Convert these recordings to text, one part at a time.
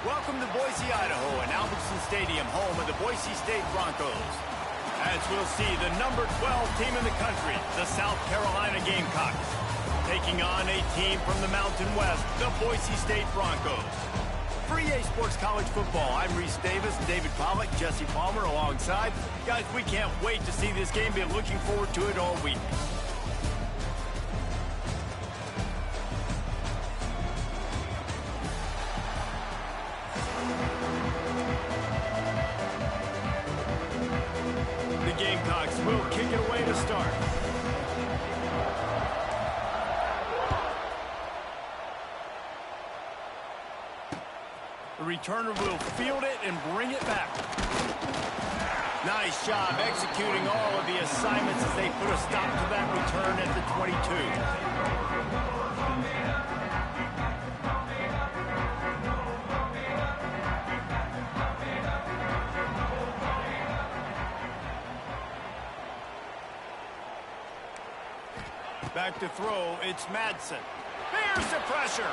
Welcome to Boise, Idaho, and Albertson Stadium, home of the Boise State Broncos. As we'll see, the number 12 team in the country, the South Carolina Gamecocks, taking on a team from the Mountain West, the Boise State Broncos. For EA Sports College Football, I'm Reese Davis, David Pollack, Jesse Palmer alongside. Guys, we can't wait to see this game. Been looking forward to it all week. The Gamecocks will kick it away to start. The returner will field it and bring it back. Nice job executing all of the assignments as they put a stop to that return at the 22. Back to throw, it's Madsen. There's the pressure.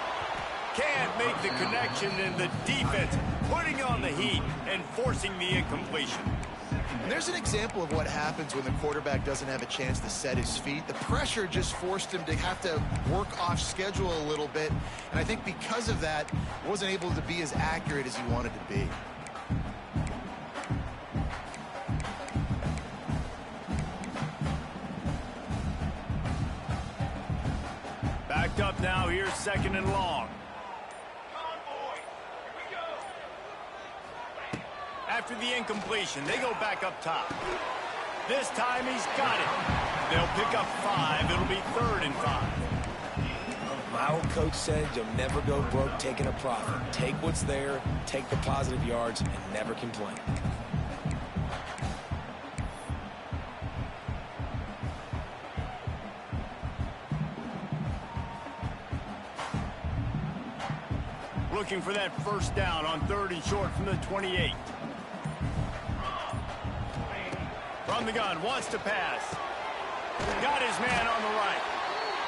Can't make the connection, and the defense putting on the heat and forcing the incompletion. And there's an example of what happens when the quarterback doesn't have a chance to set his feet. The pressure just forced him to have to work off schedule a little bit, and I think because of that, wasn't able to be as accurate as he wanted to be. Backed up now, here's second and long. After the incompletion, they go back up top. This time he's got it. They'll pick up 5. It'll be 3rd and 5. My old coach said you'll never go broke taking a profit. Take what's there, take the positive yards, and never complain. Looking for that first down on 3rd and short from the 28. From the gun, wants to pass. Got his man on the right.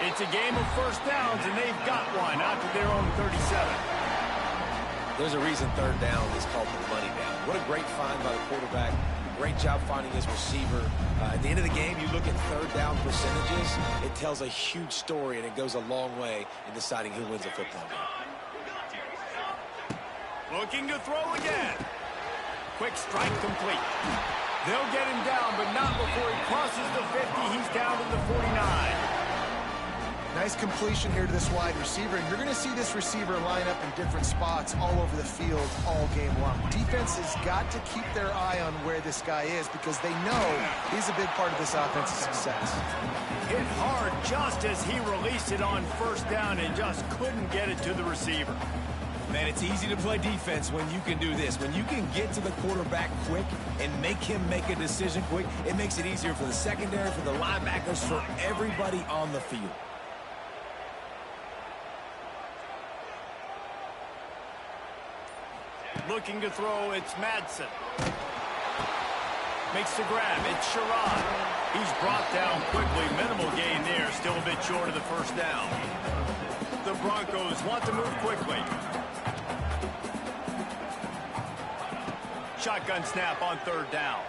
It's a game of first downs, and they've got one out to their own 37. There's a reason 3rd down is called the money down. What a great find by the quarterback. Great job finding his receiver. At the end of the game, you look at 3rd down percentages. It tells a huge story, and it goes a long way in deciding who wins a football game. Looking to throw again. Quick strike complete. They'll get him down, but not before he crosses the 50. He's down to the 49. Nice completion here to this wide receiver, and you're going to see this receiver line up in different spots all over the field all game long. Defense has got to keep their eye on where this guy is because they know he's a big part of this offense's success. Hit hard just as he released it on first down and just couldn't get it to the receiver. Man, it's easy to play defense when you can do this. When you can get to the quarterback quick and make him make a decision quick, it makes it easier for the secondary, for the linebackers, for everybody on the field. Looking to throw, it's Madsen. Makes the grab, it's Sherrod. He's brought down quickly, minimal gain there, still a bit short of the first down. The Broncos want to move quickly. Shotgun snap on 3rd down.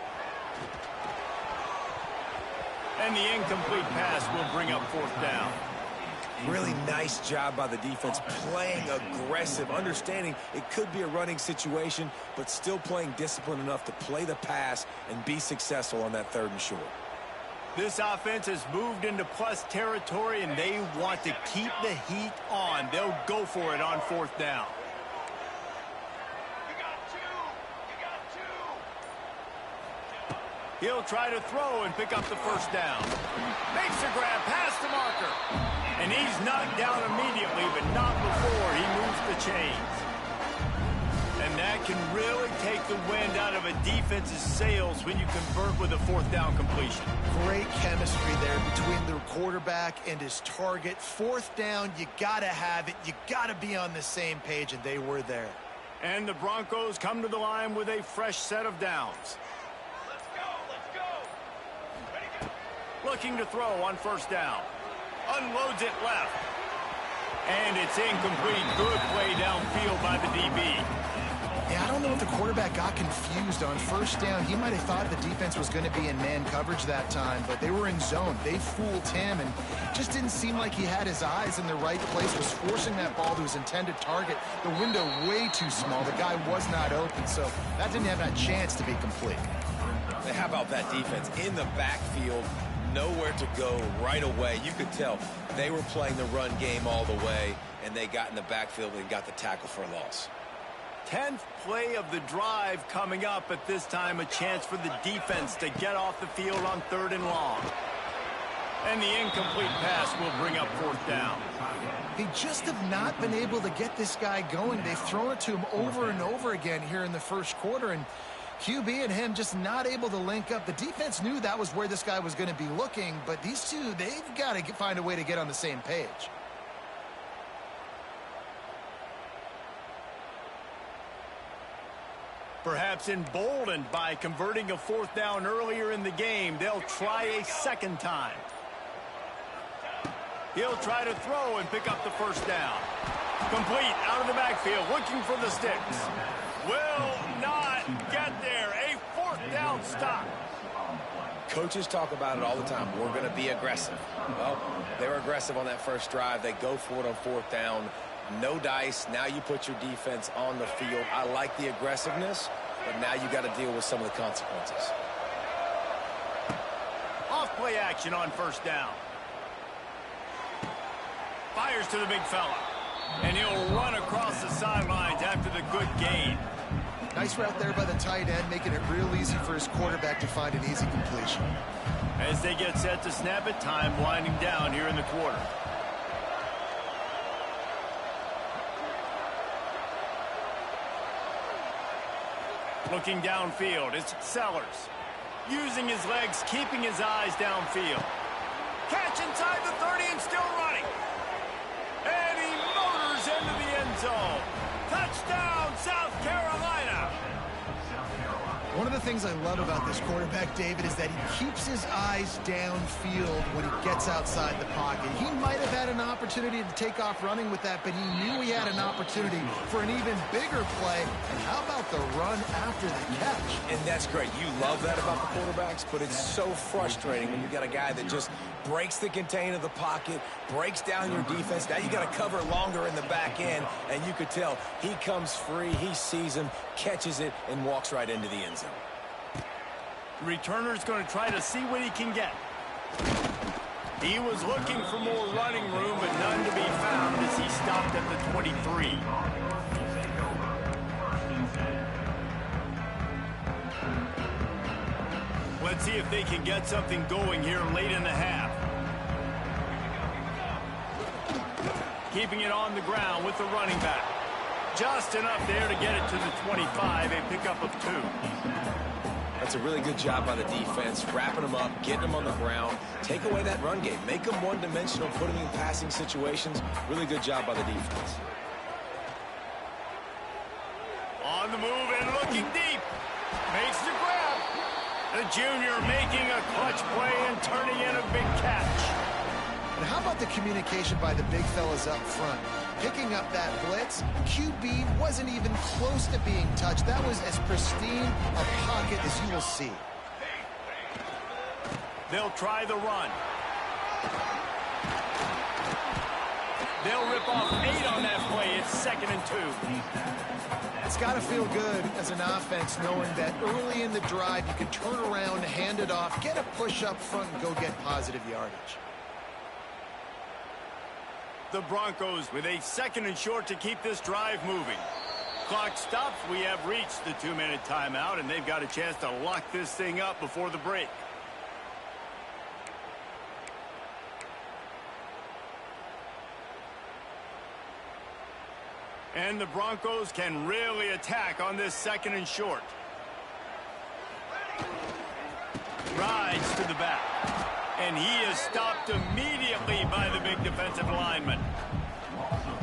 And the incomplete pass will bring up 4th down. Really nice job by the defense, playing aggressive, understanding it could be a running situation, but still playing disciplined enough to play the pass and be successful on that 3rd and short. This offense has moved into plus territory, and they want to keep the heat on. They'll go for it on 4th down. He'll try to throw and pick up the first down. Makes the grab past the marker. And he's knocked down immediately, but not before he moves the chains. And that can really take the wind out of a defense's sails when you convert with a 4th down completion. Great chemistry there between the quarterback and his target. 4th down, you got to have it. You got to be on the same page, and they were there. And the Broncos come to the line with a fresh set of downs. Looking to throw on first down. Unloads it left. And it's incomplete. Good play downfield by the DB. Yeah, I don't know if the quarterback got confused on first down. He might have thought the defense was going to be in man coverage that time, but they were in zone. They fooled him and just didn't seem like he had his eyes in the right place, was forcing that ball to his intended target. The window way too small. The guy was not open, so that didn't have that chance to be complete. How about that defense in the backfield? Nowhere to go right away. You could tell they were playing the run game all the way, and they got in the backfield and got the tackle for a loss. 10th play of the drive coming up. At this time, a chance for the defense to get off the field on 3rd and long. And the incomplete pass will bring up 4th down. They just have not been able to get this guy going. They've thrown it to him over and over again here in the first quarter, and QB and him just not able to link up. The defense knew that was where this guy was going to be looking, but these two, they've got to find a way to get on the same page. Perhaps emboldened by converting a 4th down earlier in the game, they'll try a second time. He'll try to throw and pick up the 1st down. Complete out of the backfield, looking for the sticks. Will not get there. A 4th down stop. Coaches talk about it all the time. We're going to be aggressive. Well, they were aggressive on that first drive. They go for it on 4th down. No dice. Now you put your defense on the field. I like the aggressiveness, but now you got to deal with some of the consequences. Off play action on 1st down. Fires to the big fella. And he'll run across the sidelines after the good gain. Nice route there by the tight end, making it real easy for his quarterback to find an easy completion. As they get set to snap it, time winding down here in the quarter. Looking downfield, it's Sellers. Using his legs, keeping his eyes downfield. Catch inside the 30 and still running. And he motors into the end zone. Touchdown, South Carolina. One of the things I love about this quarterback, David, is that he keeps his eyes downfield when he gets outside the pocket. He might have had an opportunity to take off running with that, but he knew he had an opportunity for an even bigger play. And how about the run after the catch? And that's great. You love that about the quarterbacks, but it's so frustrating when you got a guy that just breaks the contain of the pocket, breaks down your defense. Now you got to cover longer in the back end, and you could tell he comes free, he sees him, catches it, and walks right into the end zone. The returner's going to try to see what he can get. He was looking for more running room, but none to be found as he stopped at the 23. Let's see if they can get something going here late in the half. Keeping it on the ground with the running back. Just enough there to get it to the 25, a pickup of 2. That's a really good job by the defense, wrapping them up, getting them on the ground, take away that run game, make them one-dimensional, put them in passing situations. Really good job by the defense. On the move and looking deep. Makes the grab. The junior making a clutch play and turning in a big catch. And how about the communication by the big fellas up front? Picking up that blitz, QB wasn't even close to being touched. That was as pristine a pocket as you will see. They'll try the run. They'll rip off 8 on that play. It's 2nd and 2. It's got to feel good as an offense knowing that early in the drive you can turn around, hand it off, get a push up front, and go get positive yardage. The Broncos with a 2nd and short to keep this drive moving. Clock stops. We have reached the 2-minute timeout, and they've got a chance to lock this thing up before the break. And the Broncos can really attack on this 2nd and short. Rides to the back. And he is stopped immediately by the big defensive lineman.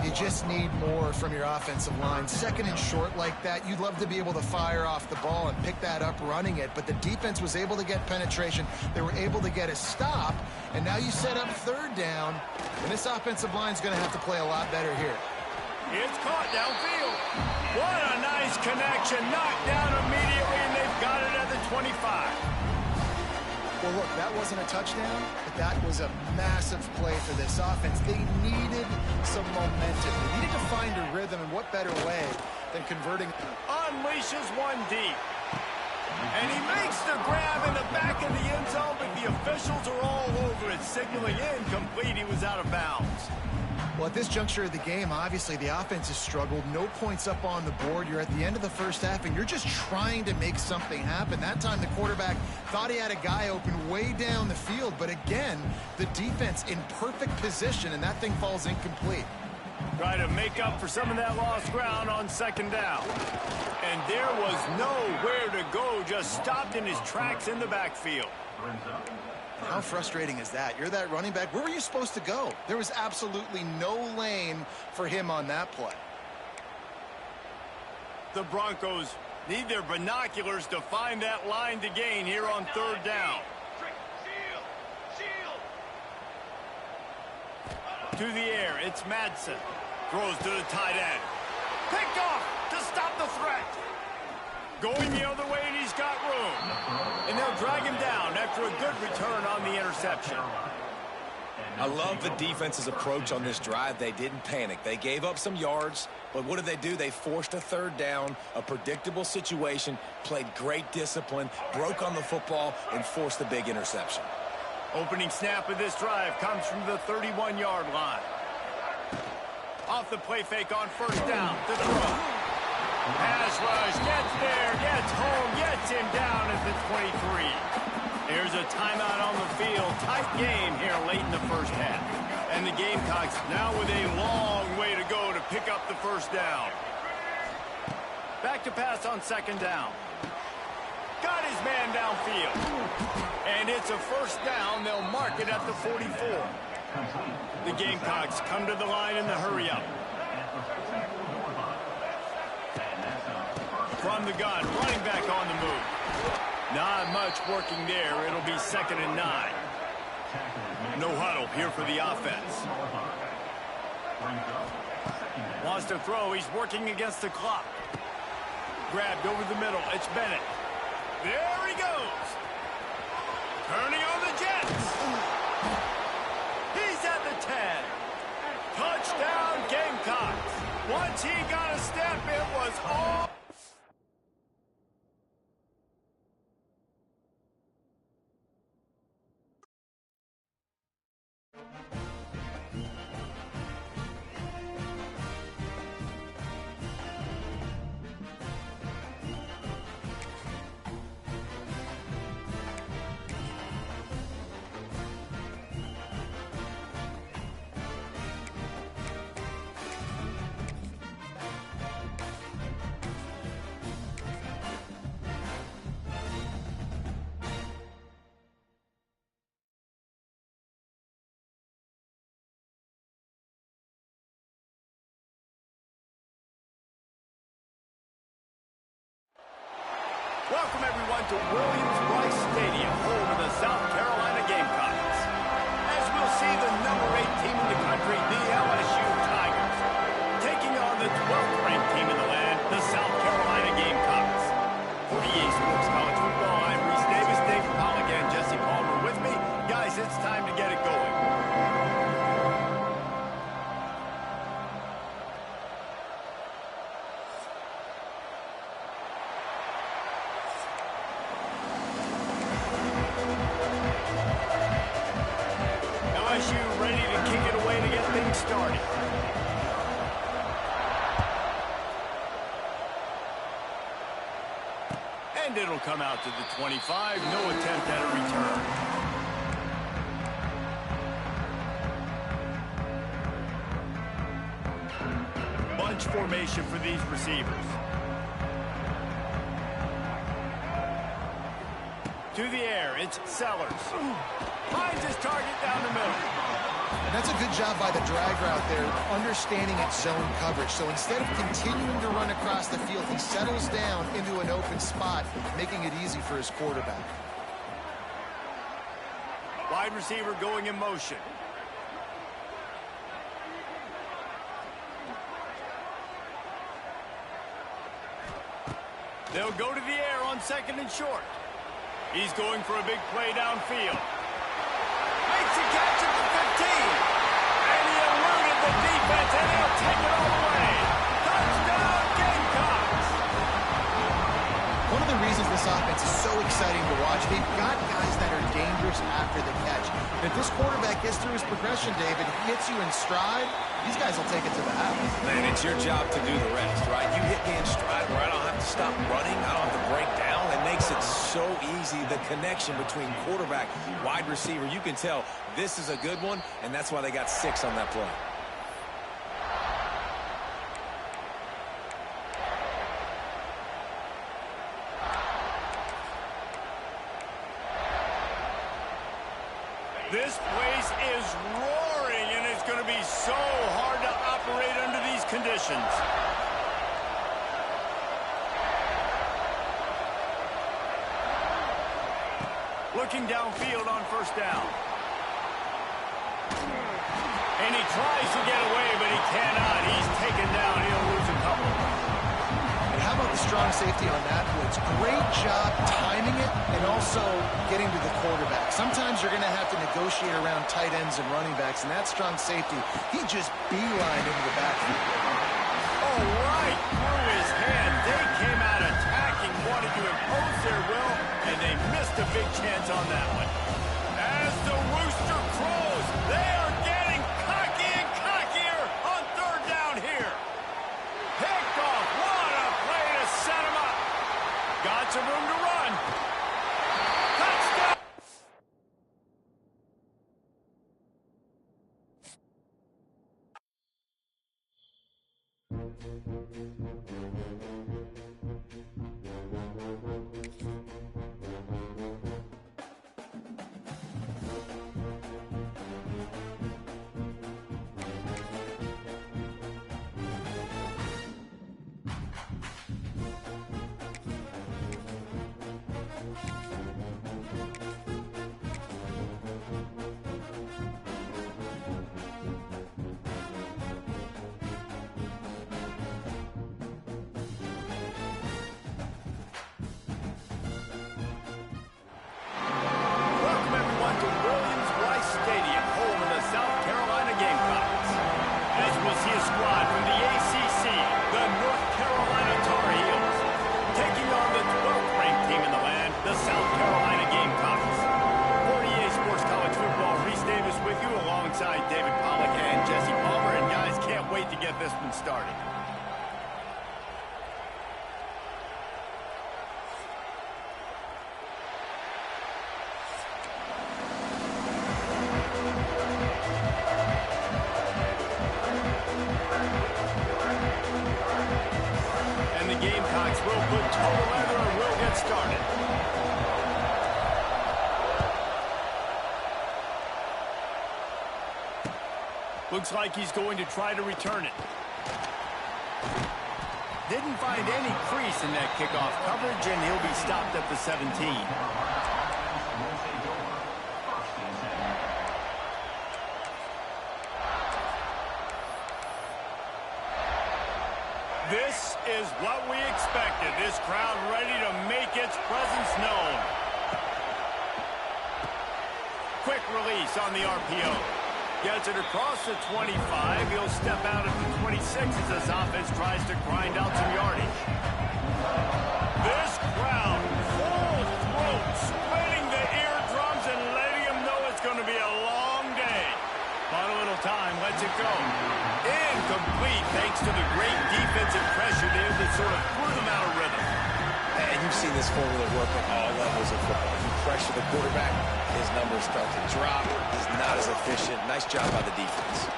You just need more from your offensive line. 2nd and short like that, you'd love to be able to fire off the ball and pick that up running it. But the defense was able to get penetration. They were able to get a stop. And now you set up 3rd down. And this offensive line is going to have to play a lot better here. It's caught downfield. What a nice connection. Knocked down immediately, and they've got it at the 25. Well, look, that wasn't a touchdown, but that was a massive play for this offense. They needed some momentum. They needed to find a rhythm, and what better way than converting. Unleashes one deep. And he makes the grab in the back of the end zone, but the officials are all over it, signaling incomplete. He was out of bounds. Well, at this juncture of the game, obviously the offense has struggled. No points up on the board. You're at the end of the first half, and you're just trying to make something happen. That time the quarterback thought he had a guy open way down the field, but again, the defense in perfect position, and that thing falls incomplete. Try to make up for some of that lost ground on second down. And there was nowhere to go, just stopped in his tracks in the backfield. How frustrating is that? You're that running back. Where were you supposed to go? There was absolutely no lane for him on that play. The Broncos need their binoculars to find that line to gain here on third down. To the air, it's Madsen. Throws to the tight end. Picked off to stop the threat. Going the other way, and he's got room. And they'll drag him down after a good return on the interception. I love the defense's approach on this drive. They didn't panic. They gave up some yards, but what did they do? They forced a third down, a predictable situation, played great discipline, broke on the football, and forced the big interception. Opening snap of this drive comes from the 31-yard line. Off the play fake on first down to throw. Pass rush, gets there, gets home, gets him down at the 23. Here's a timeout on the field. Tight game here late in the first half. And the Gamecocks now with a long way to go to pick up the first down. Back to pass on second down. Got his man downfield. And it's a first down. They'll mark it at the 44. The Gamecocks come to the line in the hurry-up. From the gun, running back on the move. Not much working there. It'll be 2nd and 9. No huddle here for the offense. Wants to throw. He's working against the clock. Grabbed over the middle. It's Bennett. There he goes. Turning on the Jets. He's at the 10. Touchdown Gamecocks. Once he got a step, it was all. Welcome, everyone, to Williams-Brice Stadium, home of the South Carolina Gamecocks. As we'll see the number 8 team in the country, the LSU Tigers, taking on the 12th ranked team in the land, the South Carolina Gamecocks. For EA Sports College Football, I'm Reese Davis, Dave Pollock, and Jesse Palmer with me. Guys, it's time to get it going. LSU ready to kick it away to get things started. And it'll come out to the 25. No attempt at a return. Bunch formation for these receivers. To the air, it's Sellers. Finds his target down the middle. And that's a good job by the drag route there, understanding its zone coverage. So instead of continuing to run across the field, he settles down into an open spot, making it easy for his quarterback. Wide receiver going in motion. They'll go to the air on 2nd and short. He's going for a big play downfield. Makes a catch at the 15. And he eluded the defense, and he'll take it all the way. Touchdown, Gamecocks! One of the reasons this offense is so exciting to watch, they've got guys that are dangerous after the catch. And if this quarterback gets through his progression, David, hits you in stride, these guys will take it to the house. Man, it's your job to do the rest, right? You hit me in stride where I don't have to stop running. I don't have to break down. It makes it so easy, the connection between quarterback, wide receiver. You can tell this is a good one, and that's why they got 6 on that play. This place is roaring, and it's going to be so hard to operate under these conditions. Looking downfield on 1st down. And he tries to get away, but he cannot. He's taken down. He'll lose a couple. And how about the strong safety on that blitz? Great job timing it and also getting to the quarterback. Sometimes you're going to have to negotiate around tight ends and running backs, and that strong safety, he just beelined into the backfield. Oh, right through his hand. They came out attacking, wanted to impose their will, and they missed a big chance on that one. As the rooster crows, they are getting cocky and cockier on 3rd down here. Picked off. What a play to set him up. Got some room to run. Touchdown. This one started. And the Gamecocks will put total leather and will get started. Looks like he's going to try to return it. Didn't find any crease in that kickoff coverage, and he'll be stopped at the 17. This is what we expected. This crowd ready to make its presence known. Quick release on the RPO. Gets it across the 25. He'll step out at the 26 as his offense tries to grind out some yardage. This crowd, full throat, splitting the eardrums and letting him know it's going to be a long day. But a little time, lets it go. Incomplete thanks to the great defensive pressure there that sort of threw them out of rhythm. And you've seen this formula work at all levels of football. You pressure the quarterback, his numbers start to drop. He's not as efficient. Nice job by the defense.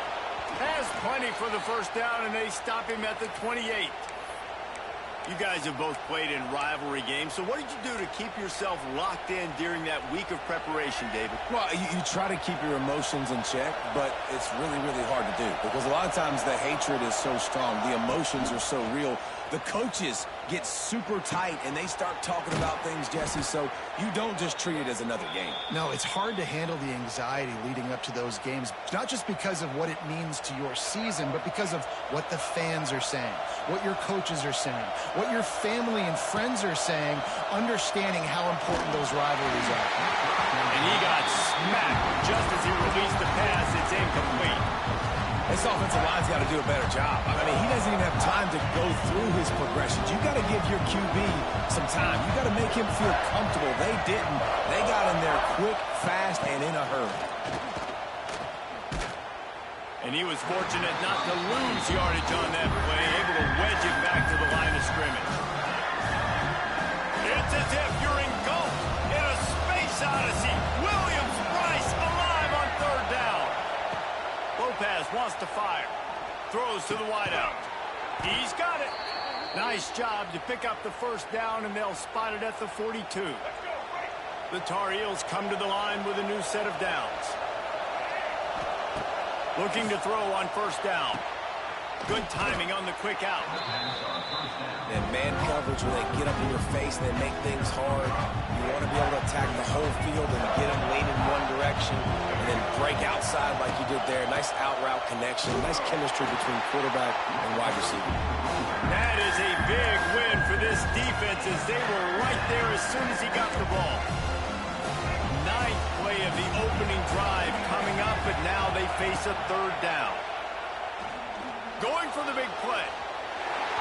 Has plenty for the 1st down, and they stop him at the 28. You guys have both played in rivalry games, so what did you do to keep yourself locked in during that week of preparation, David? Well, you try to keep your emotions in check, but it's really, really hard to do because a lot of times the hatred is so strong. The emotions are so real. The coaches get super tight, and they start talking about things, Jesse, so you don't just treat it as another game. No, it's hard to handle the anxiety leading up to those games, not just because of what it means to your season, but because of what the fans are saying, what your coaches are saying, what your family and friends are saying, understanding how important those rivalries are. And he got smacked just as he released the pass. It's incomplete. This offensive line's got to do a better job. I mean, he doesn't even have time to go through his progressions. You got to give your QB some time. You got to make him feel comfortable. They didn't. They got in there quick, fast, and in a hurry. And he was fortunate not to lose yardage on that play, able to wedge it back to the line of scrimmage. It's as if you're engulfed in a space odyssey. Williams-Brice alive on third down. Lopez wants to fire. Throws to the wideout. He's got it. Nice job to pick up the first down, and they'll spot it at the 42. The Tar Heels come to the line with a new set of downs. Looking to throw on first down. Good timing on the quick out. And man coverage, when they get up in your face and they make things hard, you want to be able to attack the whole field and get them lean in one direction and then break outside like you did there. Nice out route connection, nice chemistry between quarterback and wide receiver. That is a big win for this defense as they were right there as soon as he got the ball. Ninth play of the opening drive coming up, but now they face a third down. Going for the big play.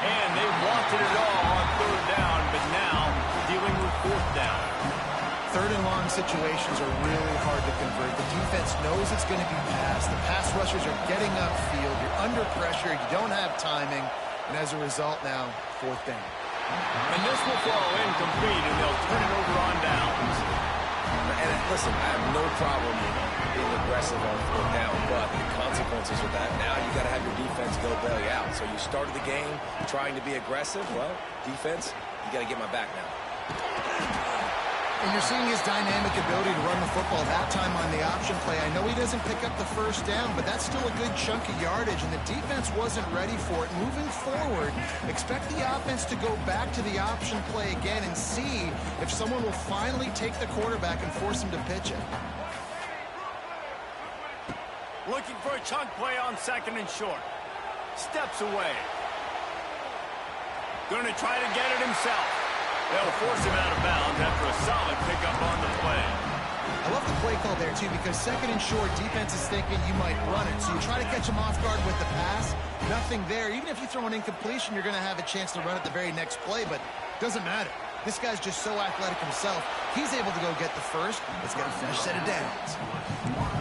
And they wanted it all on third down, but now dealing with fourth down. Third and long situations are really hard to convert. The defense knows it's going to be passed. The pass rushers are getting upfield. You're under pressure. You don't have timing. And as a result now, fourth down. And this will fall incomplete, and they'll turn it over on downs. And listen, I have no problem being aggressive on fourth down, but the consequences of that, now you got to have your defense go bail you out. So you started the game trying to be aggressive. Well, defense, you got to get my back now. And you're seeing his dynamic ability to run the football that time on the option play. I know he doesn't pick up the first down, but that's still a good chunk of yardage, and the defense wasn't ready for it. Moving forward, expect the offense to go back to the option play again and see if someone will finally take the quarterback and force him to pitch it. Looking for a chunk play on second and short. Steps away. Going to try to get it himself. They'll force him out of bounds after a solid pickup on the play. I love the play call there, too, because second and short, defense is thinking you might run it. So you try to catch him off guard with the pass. Nothing there. Even if you throw an incompletion, you're going to have a chance to run it the very next play, but it doesn't matter. This guy's just so athletic himself. He's able to go get the first. Let's get a fresh set of downs.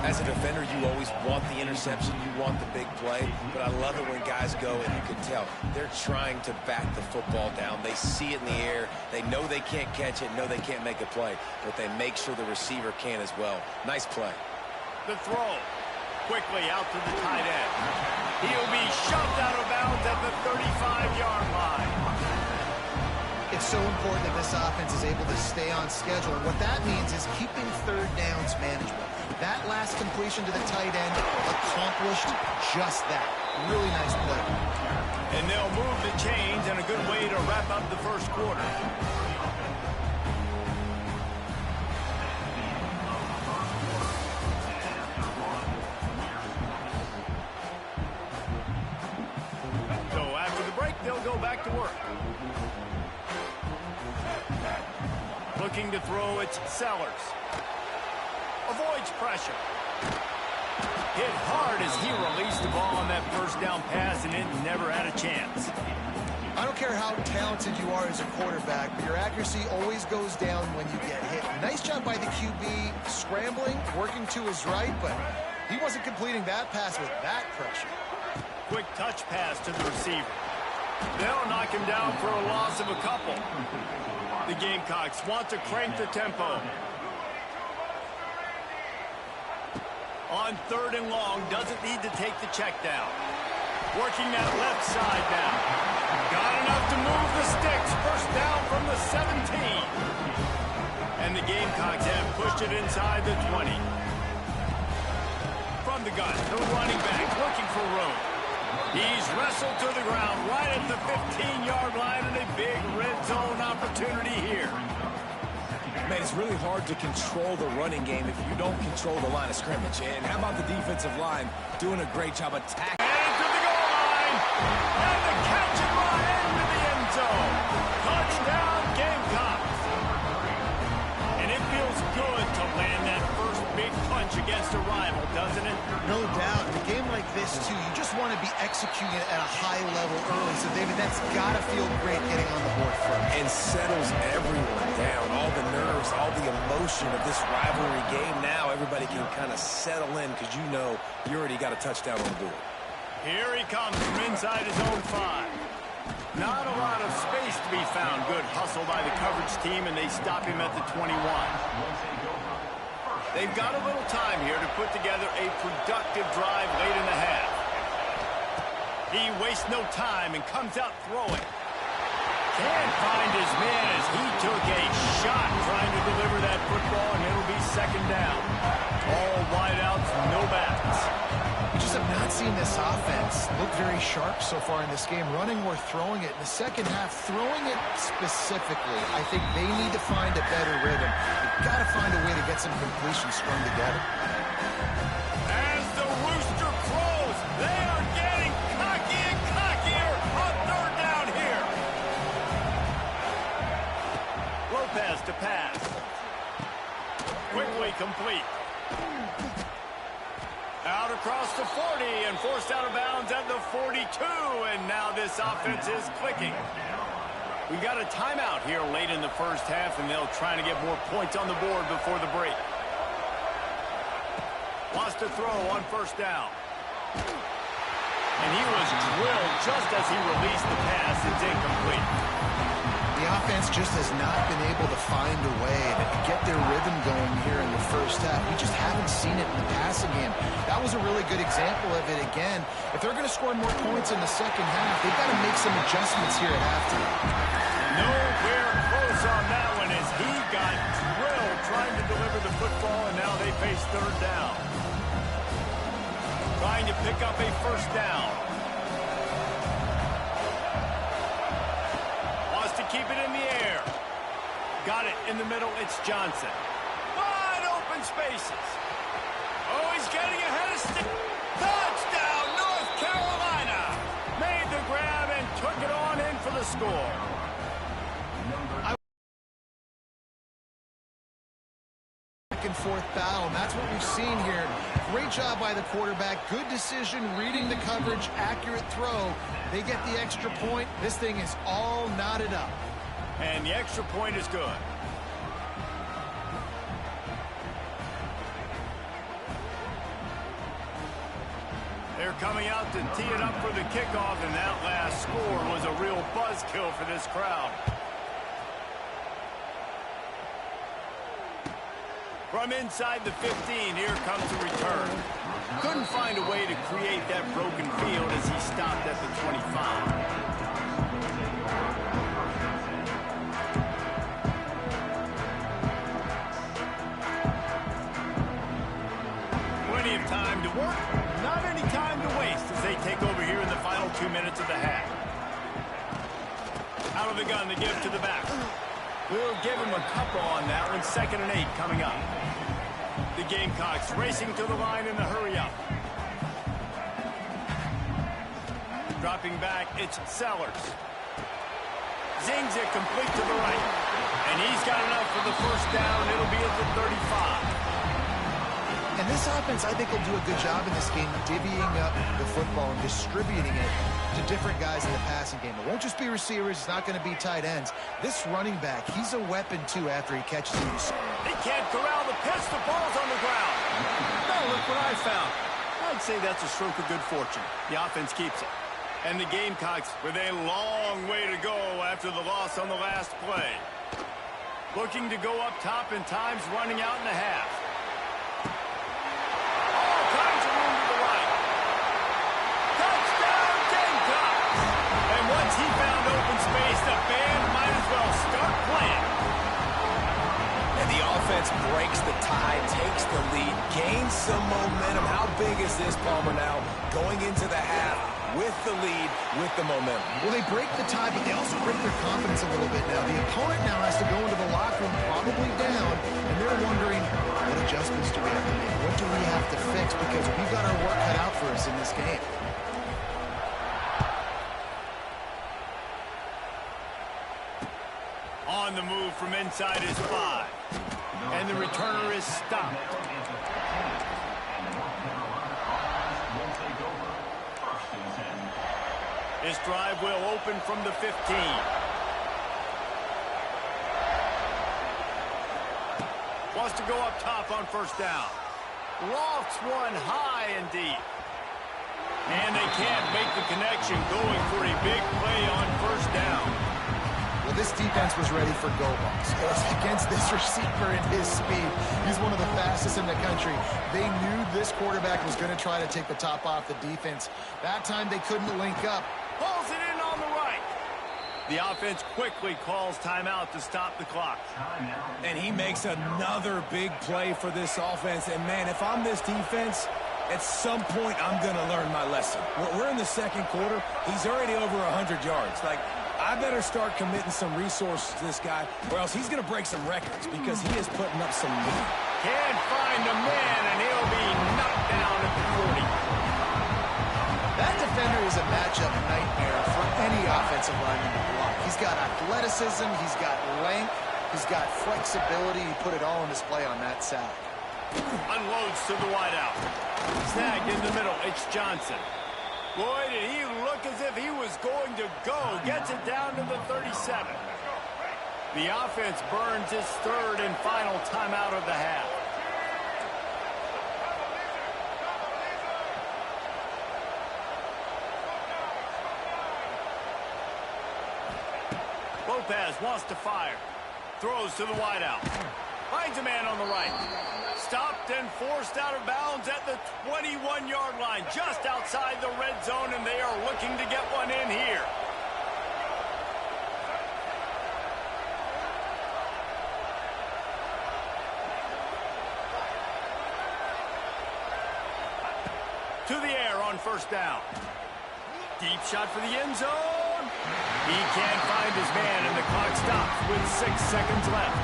As a defender, you always want the interception. You want the big play. But I love it when guys go, and you can tell, they're trying to back the football down. They see it in the air. They know they can't catch it, know they can't make a play. But they make sure the receiver can as well. Nice play. The throw. Quickly out to the tight end. He'll be shoved out of bounds at the 35-yard line. It's so important that this offense is able to stay on schedule. And what that means is keeping third downs manageable. That last completion to the tight end accomplished just that. Really nice play. And they'll move the chains, and a good way to wrap up the first quarter. So after the break, they'll go back to work. Looking to throw, it's Sellers. Avoids pressure. Hit hard as he released the ball on that first down pass, and it never had a chance. I don't care how talented you are as a quarterback, but your accuracy always goes down when you get hit. Nice job by the QB scrambling, working to his right, but he wasn't completing that pass with that pressure. Quick touch pass to the receiver. They'll knock him down for a loss of a couple. The Gamecocks want to crank the tempo. On third and long, doesn't need to take the check down. Working that left side now. Got enough to move the sticks. First down from the 17. And the Gamecocks have pushed it inside the 20. From the gun, the running back looking for room. He's wrestled to the ground right at the 15-yard line, and a big red zone opportunity here. Man, it's really hard to control the running game if you don't control the line of scrimmage. And how about the defensive line doing a great job attacking? And to the goal line, and the catch and run into the end zone. land that first big punch against a rival, doesn't it? No doubt. In a game like this, too, you just want to be executing at a high level early. So, David, that's got to feel great getting on the board first. And settles everyone down. All the nerves, all the emotion of this rivalry game. Now everybody can kind of settle in because you know you already got a touchdown on the board. Here he comes from inside his own 5. Not a lot of space to be found. Good hustle by the coverage team, and they stop him at the 21. They've got a little time here to put together a productive drive late in the half. He wastes no time and comes out throwing. Can't find his man as he took a shot trying to deliver that football, and it'll be second down. All wideouts, no backs. We just have not seen this offense look very sharp so far in this game, running or throwing it. In the second half, throwing it specifically, I think they need to find a better rhythm. They've got to find a way to get some completions strung together. As the rooster crows, they are getting cocky and cockier on third down here. Lopez to pass. Quickly complete. Out across the 40 and forced out of bounds at the 42. And now this offense is clicking. We got a timeout here late in the first half, and they'll try to get more points on the board before the break. Lost a throw on first down. And he was drilled just as he released the pass. It's incomplete. The offense just has not been able to find a way to get their rhythm going here in the first half. We just haven't seen it in the passing game. That was a really good example of it again. If they're going to score more points in the second half, they've got to make some adjustments here at halftime. Nowhere close on that one as he got drilled trying to deliver the football, and now they face third down. Trying to pick up a first down. Keep it in the air. Got it in the middle. It's Johnson. Wide open spaces. Oh, he's getting ahead of stick. Touchdown, North Carolina. Made the grab and took it on in for the score. Back and forth battle, and that's what we've seen here. Great job by the quarterback. Good decision, reading the coverage, accurate throw. They get the extra point. This thing is all knotted up. And the extra point is good. They're coming out to tee it up for the kickoff, and that last score was a real buzzkill for this crowd. From inside the 15, here comes the return. Couldn't find a way to create that broken field as he stopped at the 25. Plenty of time to work, not any time to waste as they take over here in the final 2 minutes of the half. Out of the gun to give to the back. We'll give him a couple on that one. 2nd and 8 coming up. The Gamecocks racing to the line in the hurry-up. Dropping back, it's Sellers. Zings it complete to the right. And he's got enough for the first down. It'll be at the 35. And this offense, I think, will do a good job in this game divvying up the football and distributing it to different guys in the passing game. It won't just be receivers. It's not going to be tight ends. This running back, he's a weapon, too, after he catches it. They can't corral the pitch. The ball's on the ground. Now look what I found. I'd say that's a stroke of good fortune. The offense keeps it. And the Gamecocks with a long way to go after the loss on the last play. Looking to go up top, and time's running out in the half. All kinds of room to the right. Touchdown, Gamecocks! And once he found open space, the band might as well start playing. And the offense breaks the tie, takes the lead, gains some momentum. How big is this, Palmer, now going into the half with the lead, with the momentum? Well, they break the tie, but they also break their confidence a little bit now. The opponent now has to go into the locker room probably down, and they're wondering, what adjustments do we have to make? What do we have to fix? Because we've got our work cut out for us in this game. On the move from inside his 5. And the returner is stopped. This drive will open from the 15. Wants to go up top on first down. Lofts one high and deep. And they can't make the connection, going for a big play on first down. Well, this defense was ready for go balls. Against this receiver and his speed. He's one of the fastest in the country. They knew this quarterback was going to try to take the top off the defense. That time they couldn't link up. Pulls it in on the right. The offense quickly calls timeout to stop the clock. And he makes another big play for this offense. And, man, if I'm this defense, at some point I'm going to learn my lesson. We're in the second quarter. He's already over 100 yards. Like, I better start committing some resources to this guy, or else he's going to break some records because he is putting up some meat. Can't find a man, and he'll be knocked down at the 40. That defender is a matchup nightmare for any offensive lineman to block. He's got athleticism, he's got length, he's got flexibility. He put it all on display on that sack. Unloads to the wideout. Snagged in the middle. It's Johnson. Boy, did he look as if he was going to go. Gets it down to the 37. The offense burns its third and final timeout of the half. Lopez wants to fire. Throws to the wideout. Finds a man on the right. Stopped and forced out of bounds at the 21-yard line, just outside the red zone, and they are looking to get one in here. To the air on first down. Deep shot for the end zone. He can't find his man, and the clock stops with 6 seconds left.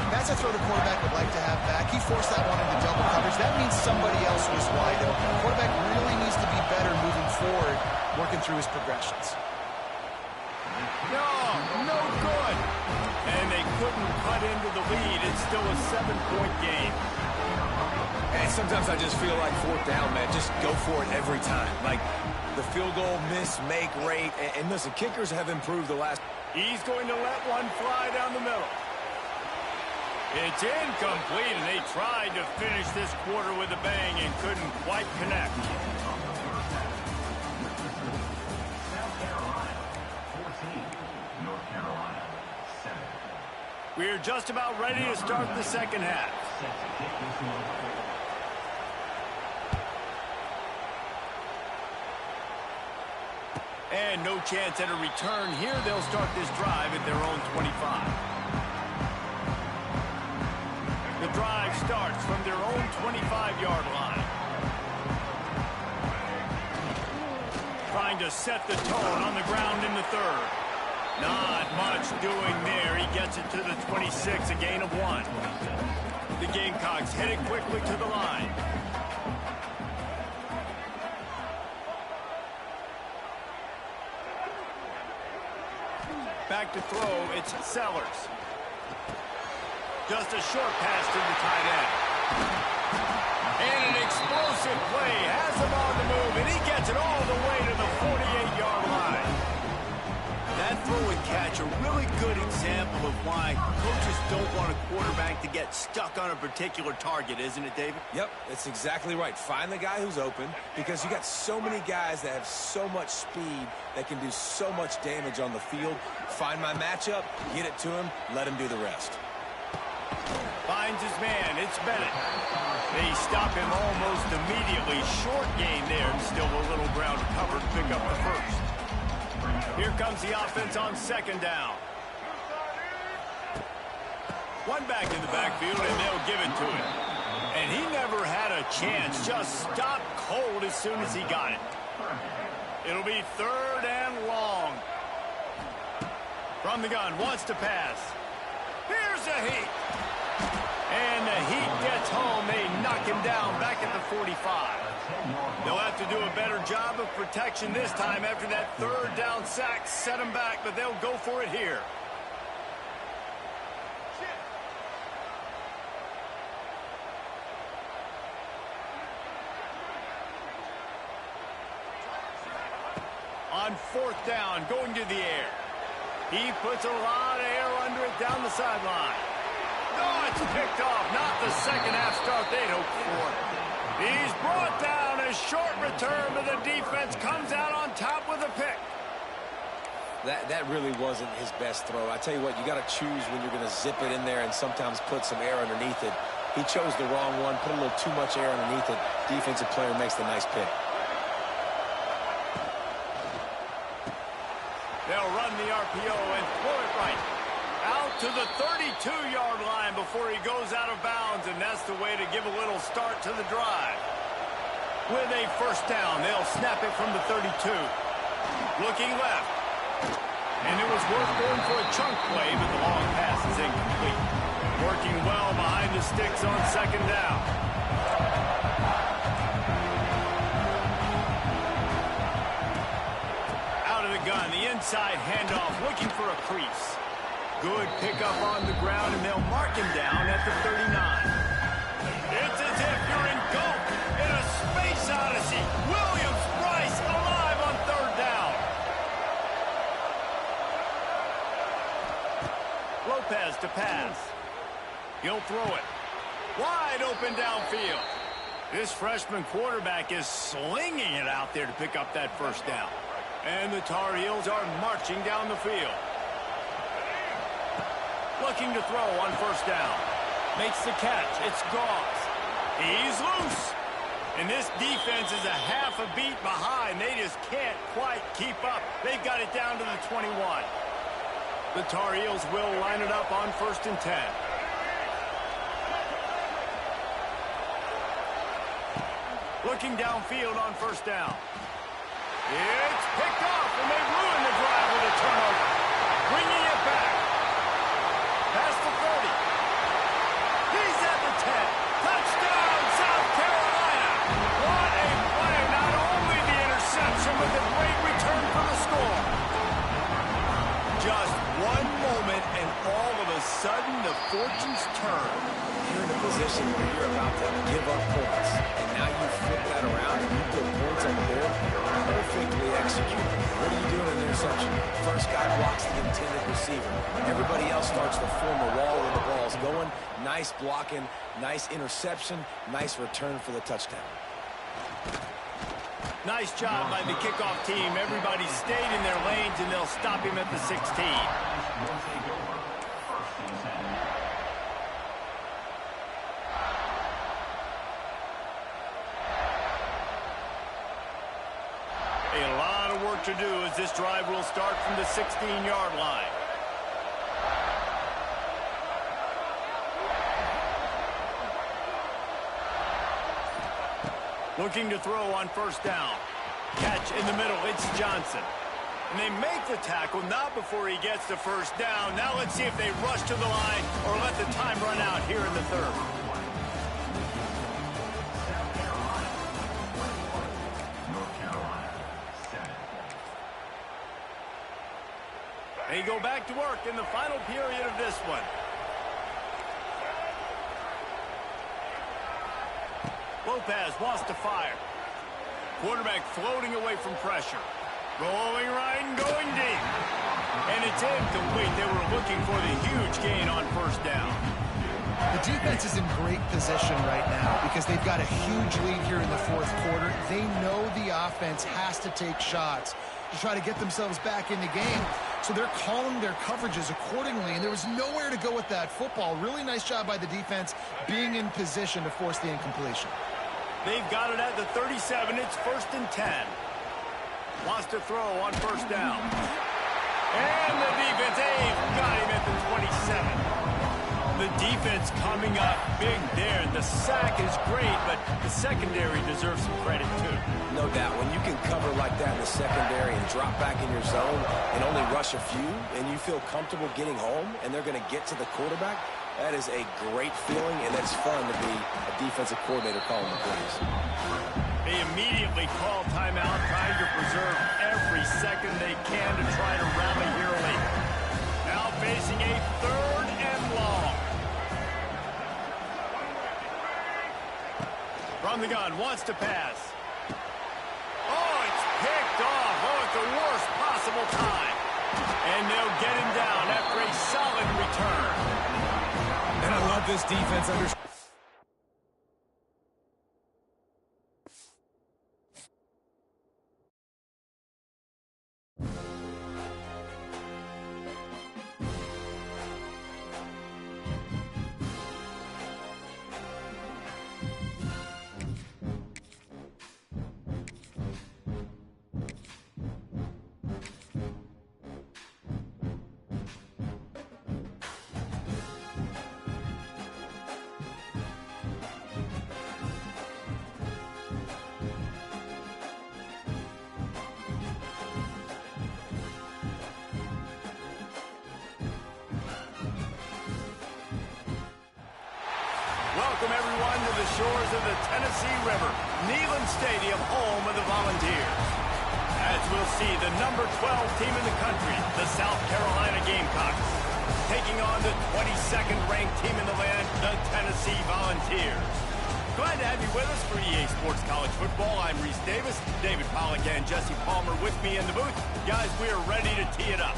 That's a throw the quarterback would like to have back. He forced that one into double coverage. That means somebody else was wide open. The quarterback really needs to be better moving forward, working through his progressions. No good. And they couldn't cut into the lead. It's still a 7-point game. And sometimes I just feel like fourth down, man. Just go for it every time. Like the field goal miss, make rate. And listen, kickers have improved the last. He's going to let one fly down the middle. It's incomplete, and they tried to finish this quarter with a bang and couldn't quite connect. South Carolina, 14. North Carolina, 7. We're just about ready to start the second half. Set to kick this one. And no chance at a return here. They'll start this drive at their own 25. The drive starts from their own 25-yard line. Trying to set the tone on the ground in the third. Not much doing there. He gets it to the 26, a gain of 1. The Gamecocks headed quickly to the line. Back to throw, it's Sellers. Just a short pass to the tight end. And an explosive play. Has him on the move, and he gets it all the way to the 48-yard line. That throw and catch, a really good example of why coaches don't want a quarterback to get stuck on a particular target, isn't it, David? Yep, that's exactly right. Find the guy who's open, because you got so many guys that have so much speed that can do so much damage on the field. Find my matchup, get it to him, let him do the rest. Finds his man. It's Bennett. They stop him almost immediately. Short gain there. Still a little ground to cover to pick up the first. Here comes the offense on second down. One back in the backfield, and they'll give it to him. And he never had a chance. Just stopped cold as soon as he got it. It'll be third and long. From the gun, wants to pass. Here's a heat. And the Heat gets home. They knock him down back at the 45. They'll have to do a better job of protection this time after that third down sack set them back, but they'll go for it here. On 4th down, going to the air. He puts a lot of air under it down the sideline. Oh, it's picked off. Not the second half start they'd hoped for. He's brought down. A short return, but the defense comes out on top with a pick. That really wasn't his best throw. I tell you what, you got to choose when you're going to zip it in there and sometimes put some air underneath it. He chose the wrong one, put a little too much air underneath it. Defensive player makes the nice pick. They'll run the RPO and throw it right out to the 32-yard line before he goes out of bounds, and that's the way to give a little start to the drive. With a 1st down, they'll snap it from the 32. Looking left. And it was worth going for a chunk play, but the long pass is incomplete. Working well behind the sticks on 2nd down. Out of the gun, the inside handoff, looking for a crease. Good pickup on the ground, and they'll mark him down at the 39. It's as if you're engulfed in a space odyssey. Williams-Brice alive on 3rd down. Lopez to pass. He'll throw it. Wide open downfield. This freshman quarterback is slinging it out there to pick up that 1st down. And the Tar Heels are marching down the field. Looking to throw on 1st down. Makes the catch. It's Goss. He's loose. And this defense is a half a beat behind. They just can't quite keep up. They've got it down to the 21. The Tar Heels will line it up on 1st and 10. Looking downfield on 1st down. It's picked off, and they ruin the drive with a turnover. Bringing it back. Past the 30. He's at the 10. Touchdown, South Carolina. What a play. Not only the interception, but the great return for the score. Just one moment, and all of a sudden, the fortunes turn. You're in a position where you're about to give up points, and now you flip that around and you put points on the board. Perfectly executed. What are you doing in the interception? First guy blocks the intended receiver. Everybody else starts to form a wall when the ball's going. Nice blocking, nice interception, nice return for the touchdown. Nice job by the kickoff team. Everybody stayed in their lanes, and they'll stop him at the 16. A lot of work to do as this drive will start from the 16-yard line. Looking to throw on 1st down. Catch in the middle. It's Johnson. And they make the tackle, not before he gets the 1st down. Now let's see if they rush to the line or let the time run out here in the 3rd. They go back to work in the final period of this one. Lopez wants to fire. Quarterback floating away from pressure. Rolling right and going deep. And it's incomplete. They were looking for the huge gain on 1st down. The defense is in great position right now because they've got a huge lead here in the 4th quarter. They know the offense has to take shots to try to get themselves back in the game. So they're calling their coverages accordingly, and there was nowhere to go with that football. Really nice job by the defense being in position to force the incompletion. They've got it at the 37. It's 1st and 10. Wants to throw on 1st down. And the defense, they've got him at the 27. The defense coming up big there. The sack is great, but the secondary deserves some credit too. No doubt. When you can cover like that in the secondary and drop back in your zone and only rush a few, and you feel comfortable getting home, and they're going to get to the quarterback, that is a great feeling, and it's fun to be a defensive coordinator calling the plays. They immediately call timeout, trying to preserve every second they can to try to rally here late. Now facing a 3rd and long. From the gun, wants to pass. Oh, it's picked off. Oh, it's the worst this defense understands. Welcome, everyone, to the shores of the Tennessee River, Neyland Stadium, home of the Volunteers. As we'll see the number 12 team in the country, the South Carolina Gamecocks, taking on the 22nd ranked team in the land, the Tennessee Volunteers. Glad to have you with us for EA Sports College Football. I'm Reese Davis, David Pollack and Jesse Palmer with me in the booth. Guys, we are ready to tee it up.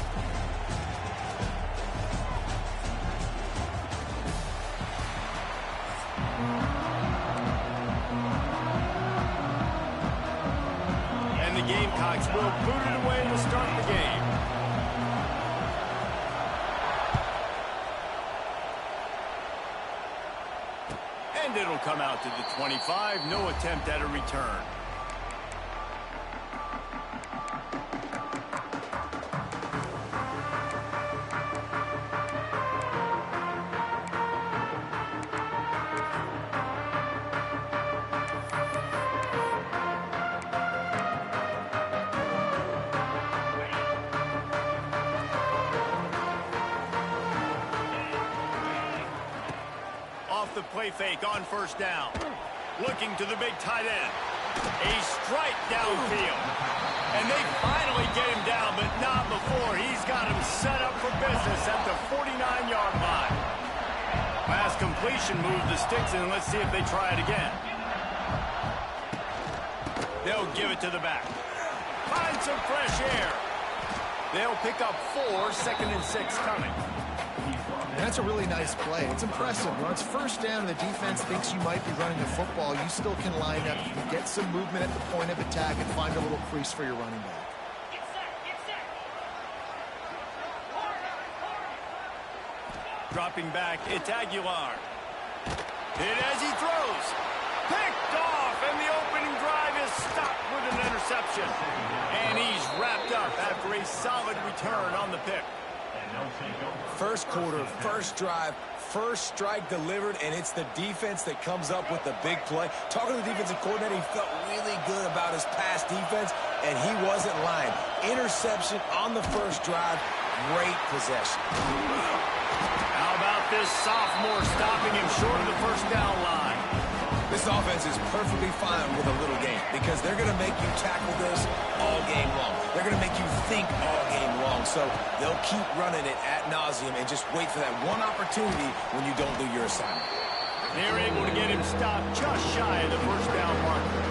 And the Gamecocks will boot it away to start the game. And it'll come out to the 25. No attempt at a return. Off the play fake on first down. Looking to the big tight end. A strike downfield. And they finally get him down, but not before. He's got him set up for business at the 49-yard line. Pass completion moved the sticks in. Let's see if they try it again. They'll give it to the back. Find some fresh air. They'll pick up 4, 2nd and 6 coming. That's a really nice play. It's impressive. When it's first down and the defense thinks you might be running the football, you still can line up. You can get some movement at the point of attack and find a little crease for your running back. Dropping back, it's Aguilar. Hit as he throws. Picked off, and the opening drive is stopped with an interception. And he's wrapped up after a solid return on the pick. First quarter, first drive, first strike delivered, and it's the defense that comes up with the big play. Talking to the defensive coordinator, he felt really good about his pass defense, and he wasn't lying. Interception on the first drive, great possession. How about this sophomore stopping him short of the first down line? This offense is perfectly fine with a little game because they're going to make you tackle this all game long. They're going to make you think all game long. So they'll keep running it ad nauseum and just wait for that one opportunity when you don't do your assignment. They're able to get him stopped just shy of the first down marker.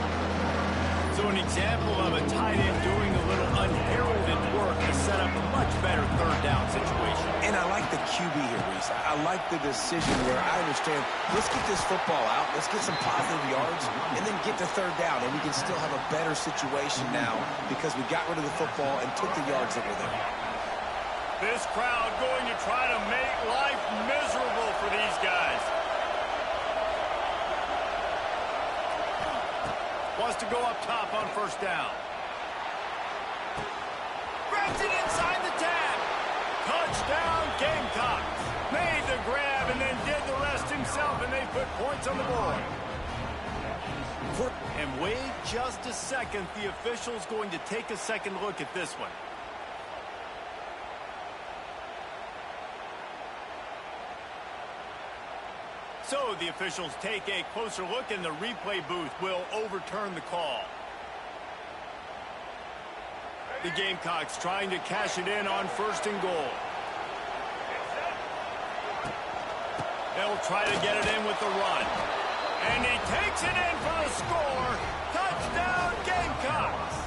So an example of a tight end doing a little unheralded work to set up a much better third down situation. And I like the QB here, Reese. I like the decision where I understand, let's get this football out, let's get some positive yards, and then get to third down, and we can still have a better situation now because we got rid of the football and took the yards that were there. This crowd going to try to make life miserable for these guys. Wants to go up top on first down. Grabs it inside the 10. Touchdown, Gamecocks. Made the grab and then did the rest himself, and they put points on the board. And wait just a second. The official's going to take a second look at this one. So the officials take a closer look, and the replay booth will overturn the call. The Gamecocks trying to cash it in on 1st and goal. They'll try to get it in with the run. And he takes it in for the score. Touchdown, Gamecocks.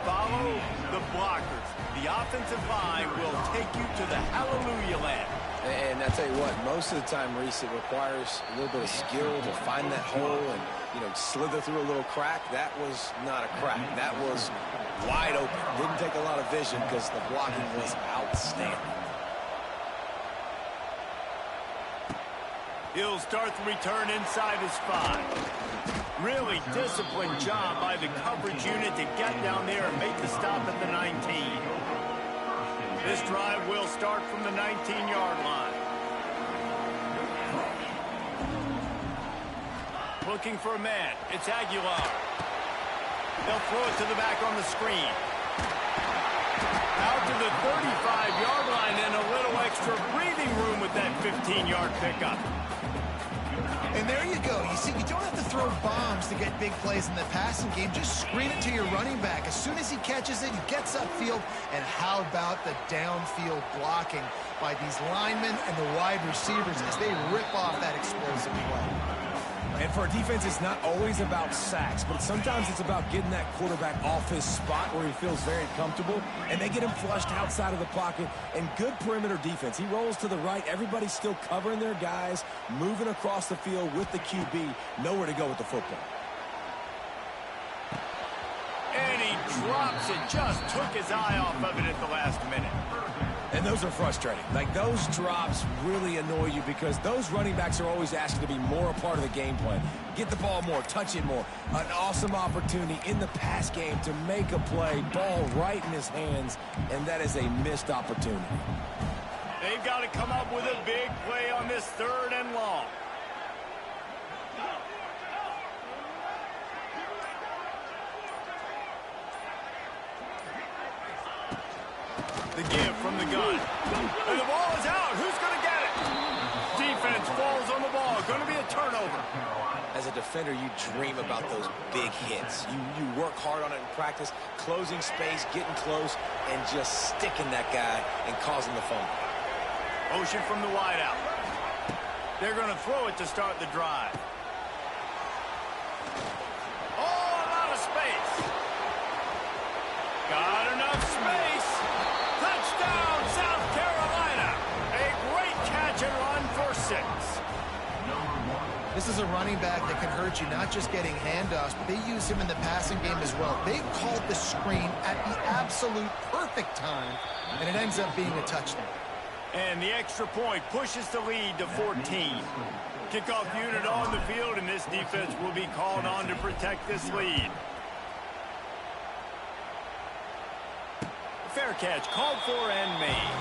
Follow the blockers. The offensive line will take you to the hallelujah land. And I tell you what, most of the time, Reese, it requires a little bit of skill to find that hole and, you know, slither through a little crack. That was not a crack. That was wide open. Didn't take a lot of vision because the blocking was outstanding. He'll start the return inside his 5. Really disciplined job by the coverage unit to get down there and make the stop at the 19. This drive will start from the 19-yard line. Looking for a man. It's Aguilar. They'll throw it to the back on the screen. Out to the 35-yard line and a little extra breathing room with that 15-yard pickup. And there you go. You see, you don't have to throw bombs to get big plays in the passing game. Just screen it to your running back. As soon as he catches it, he gets upfield. And how about the downfield blocking by these linemen and the wide receivers as they rip off that explosive play. And for a defense, it's not always about sacks, but sometimes it's about getting that quarterback off his spot where he feels very comfortable, and they get him flushed outside of the pocket. And good perimeter defense. He rolls to the right. Everybody's still covering their guys, moving across the field with the QB. Nowhere to go with the football. And he drops it. Just took his eye off of it at the last minute. And those are frustrating. Like, those drops really annoy you because those running backs are always asking to be more a part of the game plan. Get the ball more, touch it more. An awesome opportunity in the pass game to make a play, ball right in his hands, and that is a missed opportunity. They've got to come up with a big play on this 3rd and long. The give from the gun. And the ball is out. Who's going to get it? Defense falls on the ball. Going to be a turnover. As a defender, you dream about those big hits. You work hard on it in practice, closing space, getting close, and just sticking that guy and causing the fumble. Motion from the wideout. They're going to throw it to start the drive. Oh, a lot of space. Got enough space. Touchdown, South Carolina. A great catch and run for 6. This is a running back that can hurt you, not just getting handoffs, but they use him in the passing game as well. They called the screen at the absolute perfect time, and it ends up being a touchdown. And the extra point pushes the lead to 14. Kickoff unit on the field, and this defense will be called on to protect this lead. Fair catch called for and made.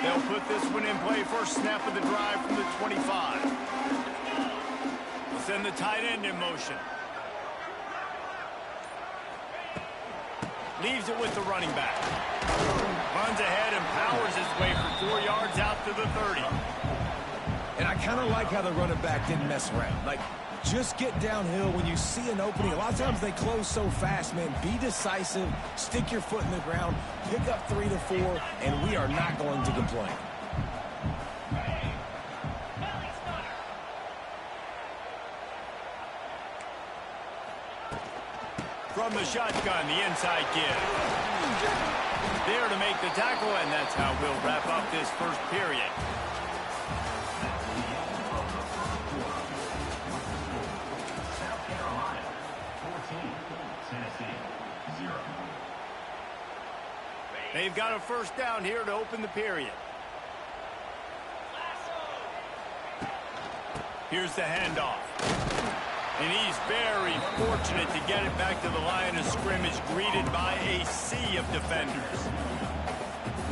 They'll put this one in play. First snap of the drive from the 25. They'll send the tight end in motion. Leaves it with the running back. Runs ahead and powers his way for 4 yards out to the 30. And I kind of like how the running back didn't mess around. Like, just get downhill when you see an opening. A lot of times they close so fast, man. Be decisive, stick your foot in the ground, pick up 3 to 4, and we are not going to complain. From the shotgun, the inside give. There to make the tackle, and that's how we'll wrap up this first period. South Carolina 14, Tennessee 0. They've got a first down here to open the period. Here's the handoff. And he's very fortunate to get it back to the line of scrimmage, greeted by a sea of defenders.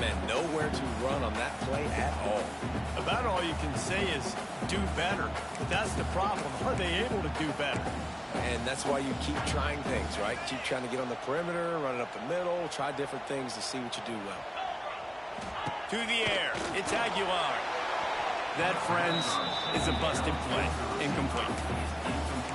Man, nowhere to run on that play at all. About all you can say is do better. But that's the problem. Are they able to do better? And that's why you keep trying things, right? Keep trying to get on the perimeter, run it up the middle, try different things to see what you do well. To the air, it's Aguilar. That, friends, is a busted play. Incomplete.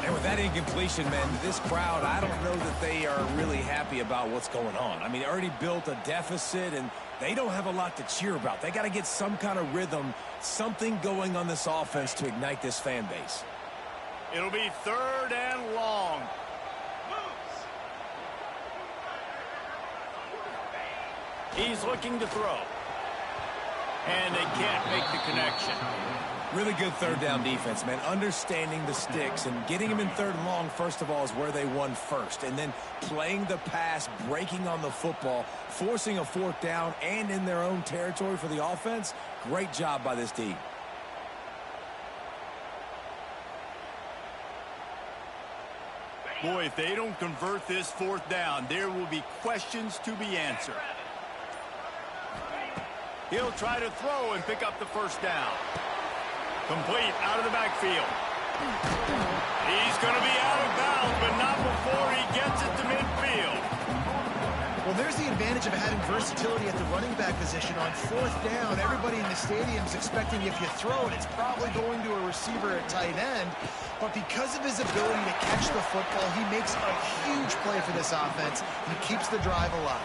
And with that incompletion, man, this crowd, I don't know that they are really happy about what's going on. I mean, already built a deficit, and they don't have a lot to cheer about. They got to get some kind of rhythm, something going on this offense to ignite this fan base. It'll be 3rd and long. He's looking to throw. And they can't make the connection. Really good 3rd down defense, man. Understanding the sticks and getting him in 3rd and long, first of all, is where they won first. And then playing the pass, breaking on the football, forcing a 4th down and in their own territory for the offense. Great job by this team. Boy, if they don't convert this 4th down, there will be questions to be answered. He'll try to throw and pick up the 1st down. Complete out of the backfield. He's going to be out of bounds, but not before he gets it to midfield. Well, there's the advantage of having versatility at the running back position. On 4th down, everybody in the stadium is expecting if you throw it, it's probably going to a receiver at tight end. But because of his ability to catch the football, he makes a huge play for this offense and keeps the drive alive.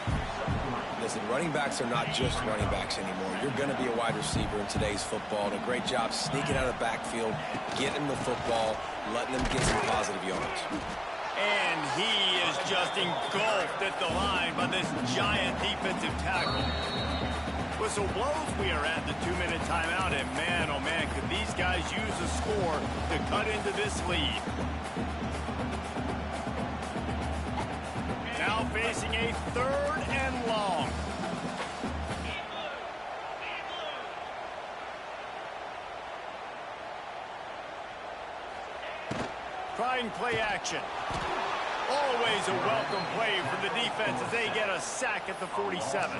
Listen, running backs are not just running backs anymore. You're going to be a wide receiver in today's football. And a great job sneaking out of the backfield, getting the football, letting them get some positive yards. And he is just engulfed at the line by this giant defensive tackle. Whistle blows, we are at the 2-minute timeout, and man, oh man, could these guys use a score to cut into this lead. Now facing a 3rd and long. Trying play action. Always a welcome play for the defense as they get a sack at the 47.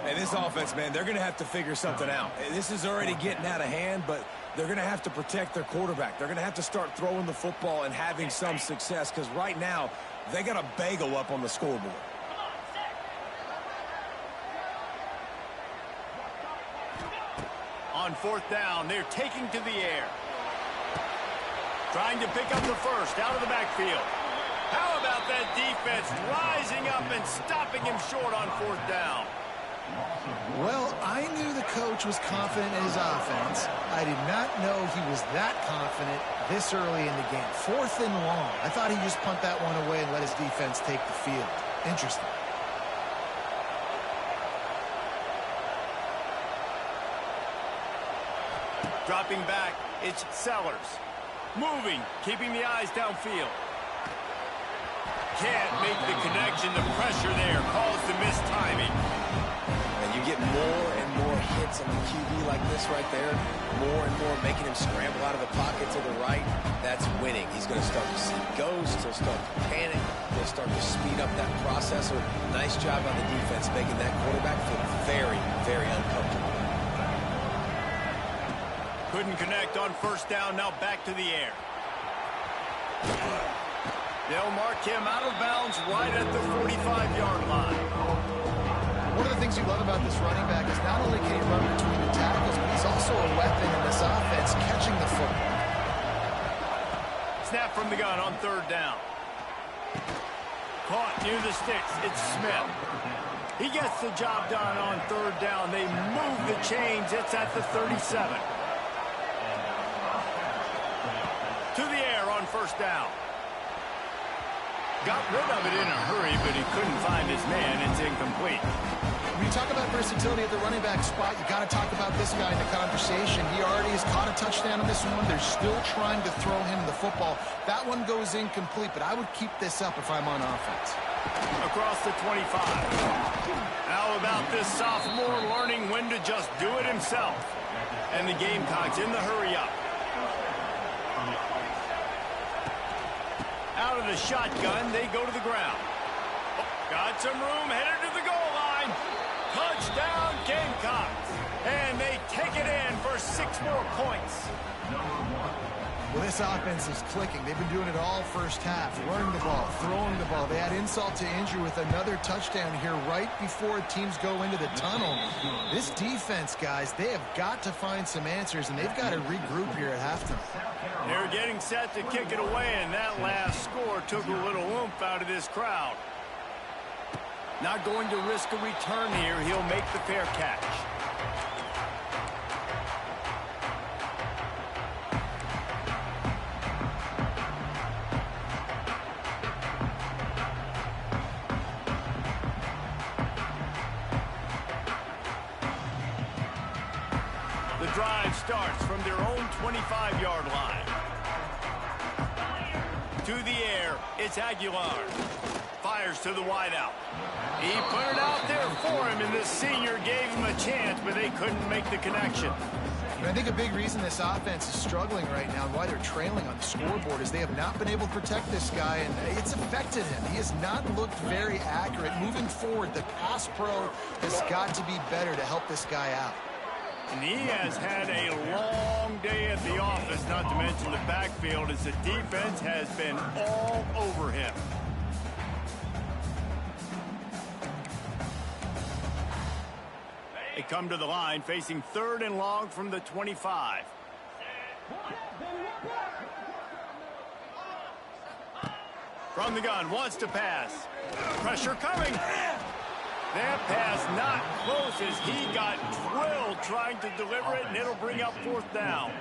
And this offense, man, they're going to have to figure something out. This is already getting out of hand, but they're going to have to protect their quarterback. They're going to have to start throwing the football and having some success because right now they got a bagel up on the scoreboard. On 4th down, they're taking to the air. Trying to pick up the 1st out of the backfield. How about that defense rising up and stopping him short on 4th down? Well, I knew the coach was confident in his offense. I did not know he was that confident this early in the game. 4th and long. I thought he'd just punt that one away and let his defense take the field. Interesting. Dropping back, it's Sellers. Moving, keeping the eyes downfield. Can't make the connection. The pressure there caused the missed timing. And you get more and more hits on the QB like this right there. More and more making him scramble out of the pocket to the right. That's winning. He's going to start to see ghosts. He'll start to panic. He'll start to speed up that processor. Nice job on the defense making that quarterback feel very, very uncomfortable. Couldn't connect on 1st down, now back to the air. They'll mark him out of bounds right at the 45-yard line. One of the things you love about this running back is not only can he run between the tackles, but he's also a weapon in this offense, catching the football. Snap from the gun on 3rd down. Caught near the sticks, it's Smith. He gets the job done on 3rd down. They move the chains, it's at the 37. To the air on 1st down. Got rid of it in a hurry, but he couldn't find his man. It's incomplete. When you talk about versatility at the running back spot, you got to talk about this guy in the conversation. He already has caught a touchdown on this one. They're still trying to throw him the football. That one goes incomplete, but I would keep this up if I'm on offense. Across the 25. How about this sophomore learning when to just do it himself? And the Gamecocks in the hurry up. Out of the shotgun, they go to the ground. Got some room, headed to the goal line. Touchdown, Gamecocks. And they take it in for 6 more points. Well, this offense is clicking. They've been doing it all first half. Running the ball, throwing the ball. They add insult to injury with another touchdown here right before teams go into the tunnel. This defense, guys, they have got to find some answers, and they've got to regroup here at halftime. They're getting set to kick it away, and that last score took a little oomph out of this crowd. Not going to risk a return here. He'll make the fair catch. The drive starts from their own 25-yard line. To the air, it's Aguilar. Fires to the wideout. He put it out there for him, and this senior gave him a chance, but they couldn't make the connection. And I think a big reason this offense is struggling right now and why they're trailing on the scoreboard is they have not been able to protect this guy, and it's affected him. He has not looked very accurate. Moving forward, the pass pro has got to be better to help this guy out. And he has had a long day at the office, not to mention the backfield, as the defense has been all over him. They come to the line facing 3rd and long from the 25. From the gun, wants to pass. Pressure coming. That pass not close as he got drilled trying to deliver it, and it'll bring up 4th down.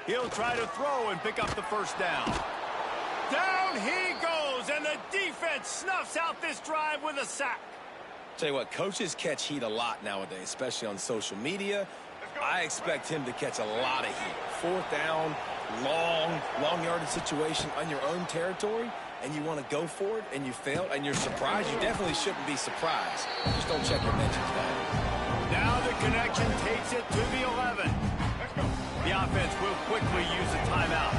He'll try to throw and pick up the 1st down. Down he goes, and the defense snuffs out this drive with a sack. Tell you what, coaches catch heat a lot nowadays, especially on social media. I expect him to catch a lot of heat. 4th down, long yardage situation on your own territory, and you want to go for it, and you fail, and you're surprised. You definitely shouldn't be surprised. Just don't check your mentions value. Now the connection takes it to the 11. The offense will quickly use a timeout.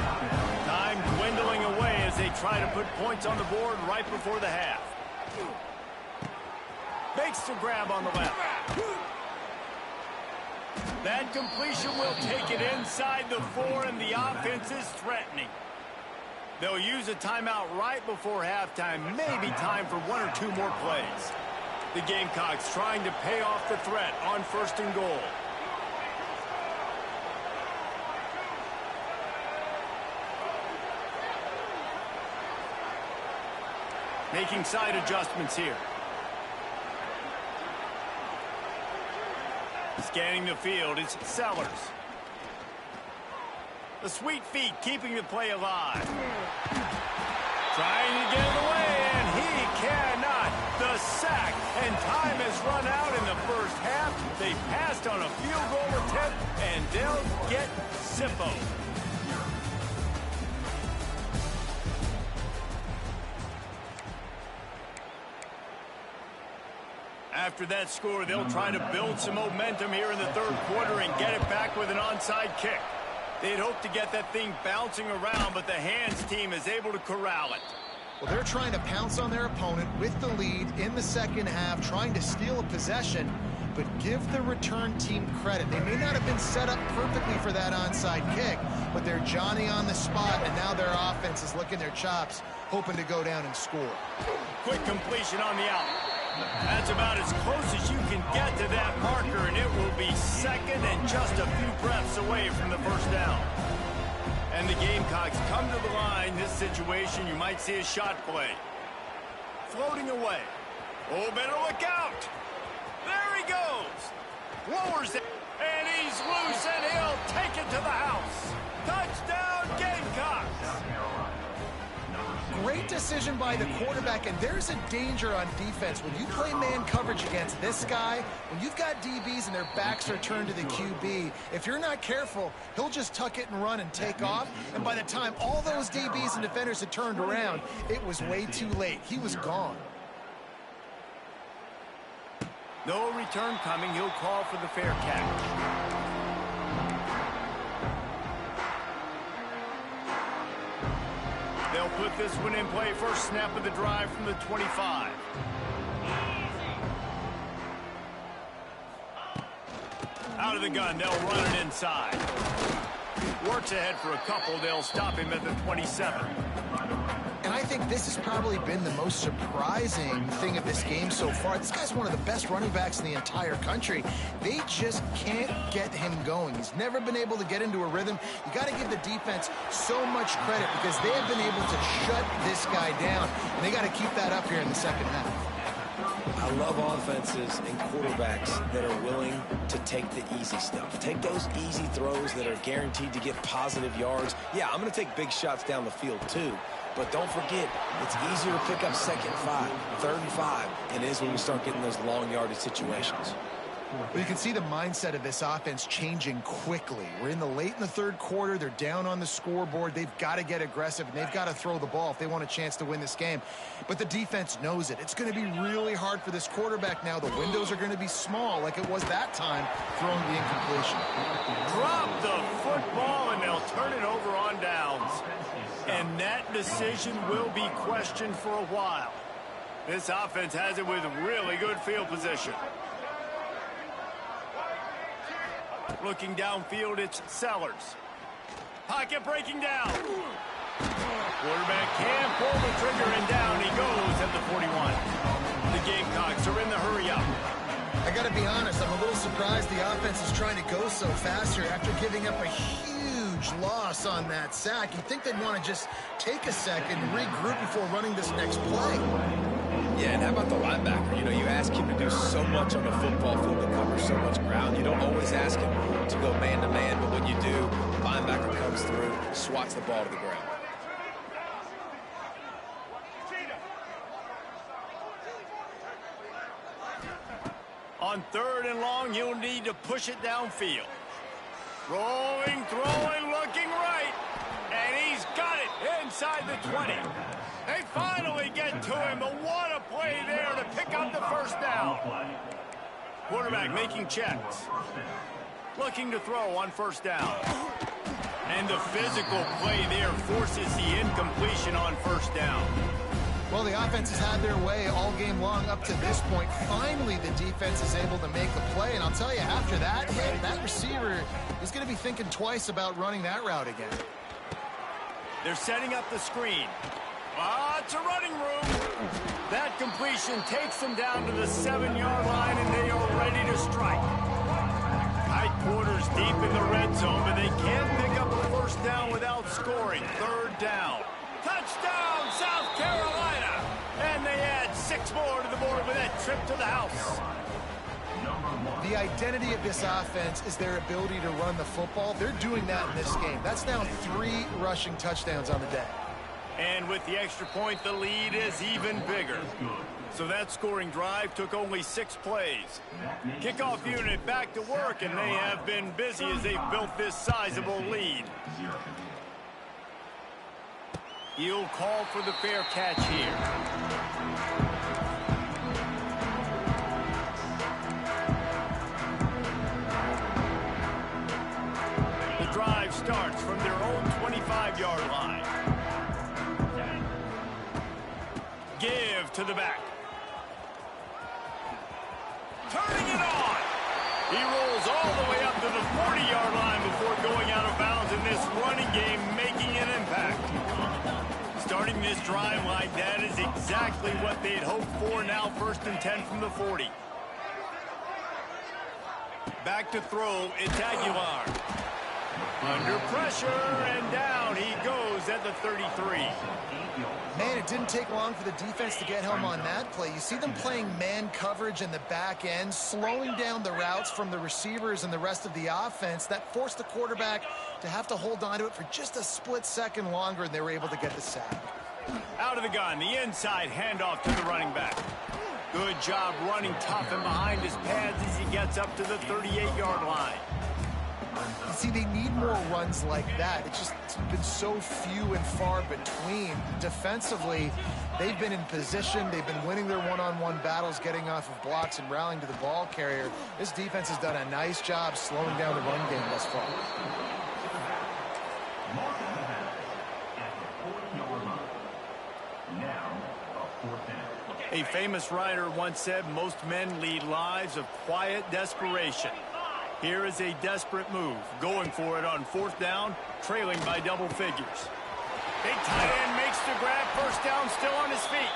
Time dwindling away as they try to put points on the board right before the half. Makes the grab on the left. That completion will take it inside the 4, and the offense is threatening. They'll use a timeout right before halftime. Maybe time for 1 or 2 more plays. The Gamecocks trying to pay off the threat on 1st and goal. Making side adjustments here. Scanning the field, it's Sellers. The sweet feet keeping the play alive. Trying to get it away, and he cannot. The sack, and time has run out in the 1st half. They passed on a field goal attempt, and they'll get Sippo. After that score, they'll try to build some momentum here in the 3rd quarter and get it back with an onside kick. They'd hope to get that thing bouncing around, but the hands team is able to corral it. Well, they're trying to pounce on their opponent with the lead in the 2nd half, trying to steal a possession, but give the return team credit. They may not have been set up perfectly for that onside kick, but they're Johnny on the spot, and now their offense is licking their chops, hoping to go down and score. Quick completion on the out. That's about as close as you can get to that marker, and it will be 2nd and just a few breaths away from the 1st down. And the Gamecocks come to the line. This situation, you might see a shot play. Floating away. Oh, better look out. There he goes. Lowers it, and he's loose, and he'll take it to the house. Touchdown, Gamecocks. Great decision by the quarterback, and there's a danger on defense. When you play man coverage against this guy, when you've got DBs and their backs are turned to the QB, if you're not careful, he'll just tuck it and run and take off, and by the time all those DBs and defenders had turned around, it was way too late. He was gone. No return coming. He'll call for the fair catch. They'll put this one in play. First snap of the drive from the 25. Out of the gun, they'll run it inside. Works ahead for a couple. They'll stop him at the 27. And I think this has probably been the most surprising thing of this game so far. This guy's one of the best running backs in the entire country. They just can't get him going. He's never been able to get into a rhythm. You got to give the defense so much credit because they have been able to shut this guy down, and they got to keep that up here in the second half. I love offenses and quarterbacks that are willing to take the easy stuff. Take those easy throws that are guaranteed to get positive yards. Yeah, I'm going to take big shots down the field too. But don't forget, it's easier to pick up 2nd and 5, 3rd and 5, than it is when we start getting those long yardage situations. Well, you can see the mindset of this offense changing quickly. We're late in the third quarter. They're down on the scoreboard. They've got to get aggressive, and they've got to throw the ball if they want a chance to win this game. But the defense knows it. It's going to be really hard for this quarterback now. The windows are going to be small like it was that time throwing the incompletion. Drop the football, and they'll turn it over on downs. And that decision will be questioned for a while. This offense has it with really good field position. Looking downfield, it's Sellers. Pocket breaking down. Quarterback can't pull the trigger, and down he goes at the 41. The Gamecocks are in the hurry-up. I got to be honest, I'm a little surprised the offense is trying to go so fast here after giving up a huge loss on that sack. You'd think they'd want to just take a second and regroup before running this next play. Yeah, and how about the linebacker? You know, you ask him to do so much on the football field to cover so much ground. You don't always ask him to go man-to-man, but when you do, the linebacker comes through, swats the ball to the ground. On 3rd and long, he'll need to push it downfield. Throwing, looking right. And he's got it inside the 20. They finally get to him, but what a play there to pick up the first down. Quarterback making checks. Looking to throw on 1st down. And the physical play there forces the incompletion on 1st down. Well, the offense has had their way all game long up to this point. Finally, the defense is able to make the play. And I'll tell you, after that hit, that receiver is going to be thinking twice about running that route again. They're setting up the screen. Lots of running room. That completion takes them down to the 7-yard line, and they are ready to strike. Tight quarters deep in the red zone, but they can't pick up a 1st down without scoring. 3rd down. Touchdown, South Carolina! And they add 6 more to the board with that trip to the house. The identity of this offense is their ability to run the football. They're doing that in this game. That's now 3 rushing touchdowns on the day. And with the extra point, the lead is even bigger. So that scoring drive took only 6 plays. Kickoff unit back to work, and they have been busy as they've built this sizable lead. He'll call for the fair catch here. The drive starts from their own 25-yard line. Give to the back. Turning it on. He rolls all the way up to the 40-yard line before going out of bounds in this running game, making an impact. Starting this drive like that is exactly what they'd hoped for. Now 1st and 10 from the 40. Back to throw, it's Aguilar. Under pressure, and down he goes at the 33. Man, it didn't take long for the defense to get home on that play. You see them playing man coverage in the back end, slowing down the routes from the receivers and the rest of the offense. That forced the quarterback to have to hold on to it for just a split second longer, and they were able to get the sack. Out of the gun, the inside handoff to the running back. Good job running tough and behind his pads as he gets up to the 38-yard line. You see, they need more runs like that. It's been so few and far between. Defensively, they've been in position. They've been winning their one-on-one battles, getting off of blocks and rallying to the ball carrier. This defense has done a nice job slowing down the run game thus far. A famous writer once said, most men lead lives of quiet desperation. Here is a desperate move, going for it on 4th down, trailing by double figures. Big tight end makes the grab. First down, still on his feet.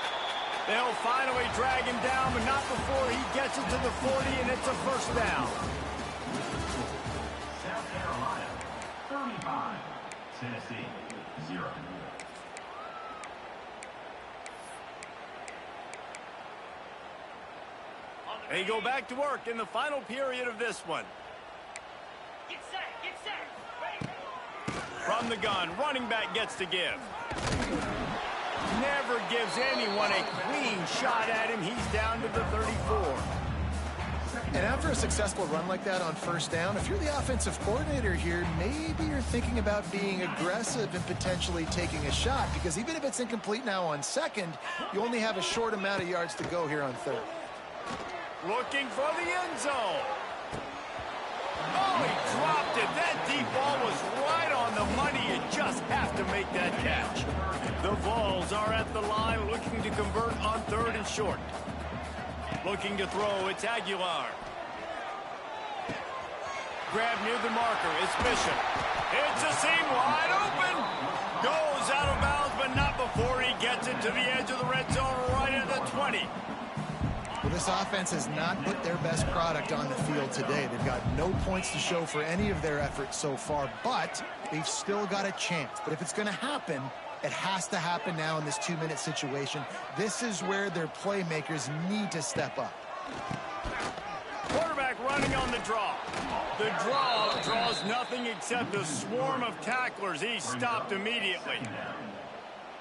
They'll finally drag him down, but not before he gets it to the 40, and it's a first down. South Carolina, 35. Tennessee, 0. They go back to work in the final period of this one. Get set, get set. Ready. From the gun, running back gets to give. Never gives anyone a clean shot at him. He's down to the 34. And after a successful run like that on first down, if you're the offensive coordinator here, maybe you're thinking about being aggressive and potentially taking a shot, because even if it's incomplete now on second, you only have a short amount of yards to go here on third. Looking for the end zone. Oh, he dropped it. That deep ball was right on the money. You just have to make that catch. The Vols are at the line looking to convert on third and short. Looking to throw, it's Aguilar. Grab near the marker, it's Bishop. It's a seam wide open. Goes out of bounds, but not before he gets it to the edge of the red zone right at the 20. Well, this offense has not put their best product on the field today. They've got no points to show for any of their efforts so far, but they've still got a chance. But if it's going to happen, it has to happen now in this 2-minute situation. This is where their playmakers need to step up. Quarterback running on the draw. The draw draws nothing except a swarm of tacklers. He's stopped immediately.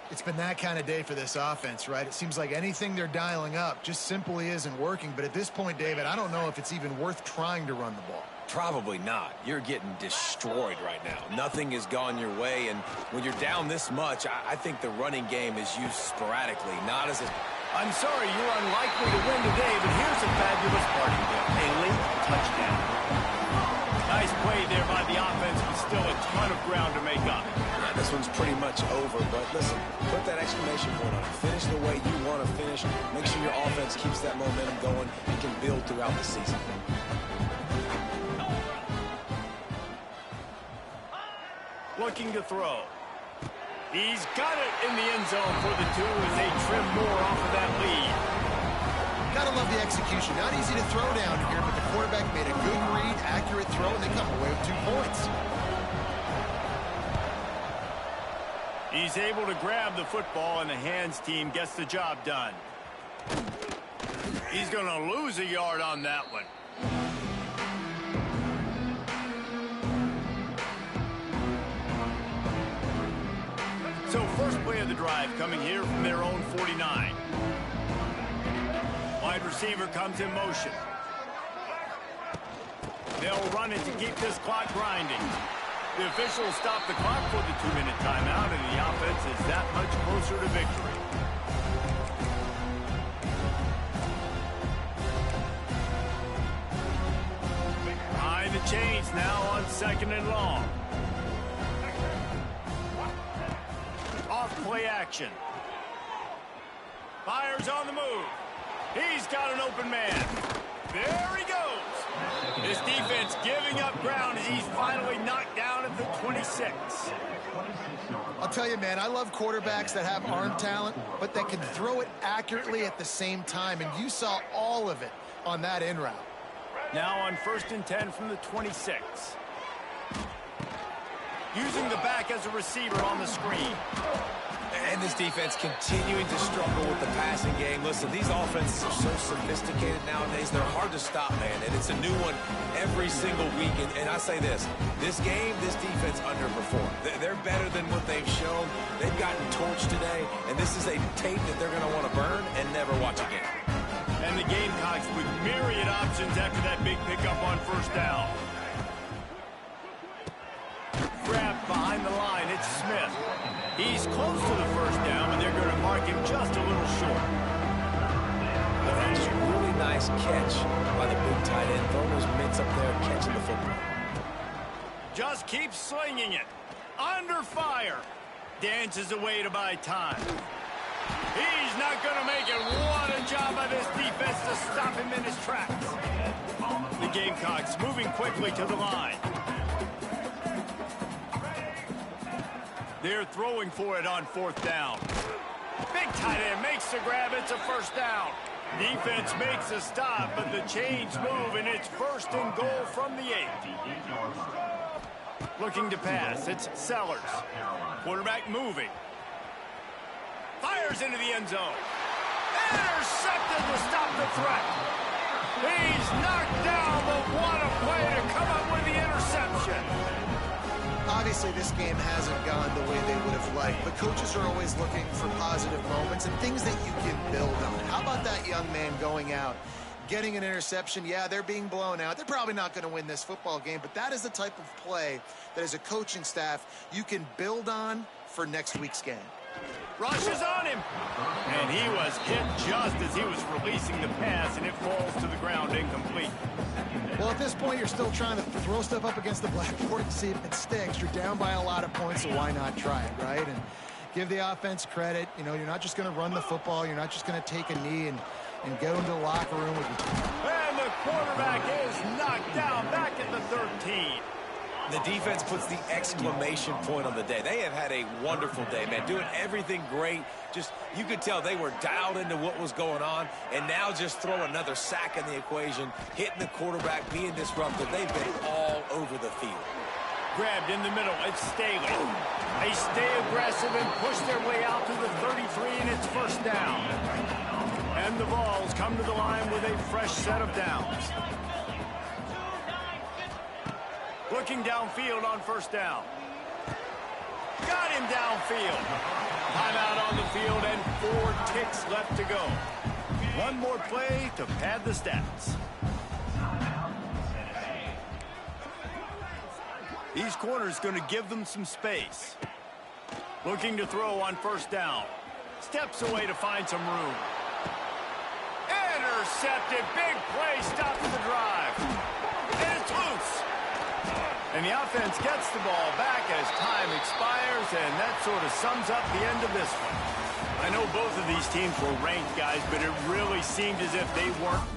It's been that kind of day for this offense, right? It seems like anything they're dialing up just simply isn't working. But at this point, David, I don't know if it's even worth trying to run the ball. Probably not. You're getting destroyed right now. Nothing has gone your way, and when you're down this much, I think the running game is used sporadically, not as a... I'm sorry, you're unlikely to win today, but here's a fabulous parting gift. A late touchdown. Nice play there by the offense, but still a ton of ground to make up. This one's pretty much over, but listen, put that exclamation point on it. Finish the way you want to finish. Make sure your offense keeps that momentum going and can build throughout the season. Looking to throw. He's got it in the end zone for the 2 as they trim more off of that lead. Gotta love the execution. Not easy to throw down here, but the quarterback made a good read, accurate throw, and they come away with 2 points. He's able to grab the football, and the hands team gets the job done. He's going to lose a yard on that one. So first play of the drive coming here from their own 49. Wide receiver comes in motion. They'll run it to keep this clock grinding. The officials stop the clock for the 2-minute timeout, and the offense is that much closer to victory. Behind the chains now on 2nd and long. Off play action. Fires on the move. He's got an open man. There he goes. This defense giving up ground as he's finally knocked down at the 26. I'll tell you, man, I love quarterbacks that have arm talent, but that can throw it accurately at the same time, and you saw all of it on that in route. Now on 1st and 10 from the 26. Using the back as a receiver on the screen. And this defense continuing to struggle with the passing game. Listen, these offenses are so sophisticated nowadays. They're hard to stop, man. And it's a new one every single week. And I say this game, this defense underperformed. They're better than what they've shown. They've gotten torched today. And this is a tape that they're going to want to burn and never watch again. And the Gamecocks with myriad options after that big pickup on 1st down. Grabbed behind the line, it's Smith. He's close to the 1st down, but they're going to mark him just a little short. Just a really nice catch by the big tight end. Throwing those mitts up there, catching the football. Just keeps slinging it. Under fire. Dances away to buy time. He's not going to make it. What a job by this defense to stop him in his tracks. The Gamecocks moving quickly to the line. They're throwing for it on 4th down. Big tight end makes the grab. It's a first down. Defense makes a stop, but the chains move, and it's 1st and goal from the 8. Looking to pass. It's Sellers. Quarterback moving. Fires into the end zone. Intercepted to stop the threat. He's knocked down, but what a play to come up with the interception. Obviously, this game hasn't gone the way they would have liked, but coaches are always looking for positive moments and things that you can build on. How about that young man going out, getting an interception? Yeah, they're being blown out. They're probably not going to win this football game, but that is the type of play that as a coaching staff you can build on for next week's game. Rushes on him. And he was hit just as he was releasing the pass, and it falls to the ground incomplete. Well, at this point, you're still trying to throw stuff up against the blackboard and see if it sticks. You're down by a lot of points, so why not try it, right? And give the offense credit. You know, you're not just going to run the football. You're not just going to take a knee and go into the locker room with you. And the quarterback is knocked down back at the 13. The defense puts the exclamation point on the day. They have had a wonderful day, man. Doing everything great. Just, you could tell they were dialed into what was going on. And now just throw another sack in the equation. Hitting the quarterback, being disruptive. They've been all over the field. Grabbed in the middle. It's Staley. They stay aggressive and push their way out to the 33, and it's 1st down. And the Vols come to the line with a fresh set of downs. Looking downfield on 1st down. Got him downfield. Timeout on the field and 4 ticks left to go. One more play to pad the stats. These corners going to give them some space. Looking to throw on 1st down. Steps away to find some room. Intercepted. Big play stops the drive. And it's loose. And the offense gets the ball back as time expires, and that sort of sums up the end of this one. I know both of these teams were ranked, guys, but it really seemed as if they weren't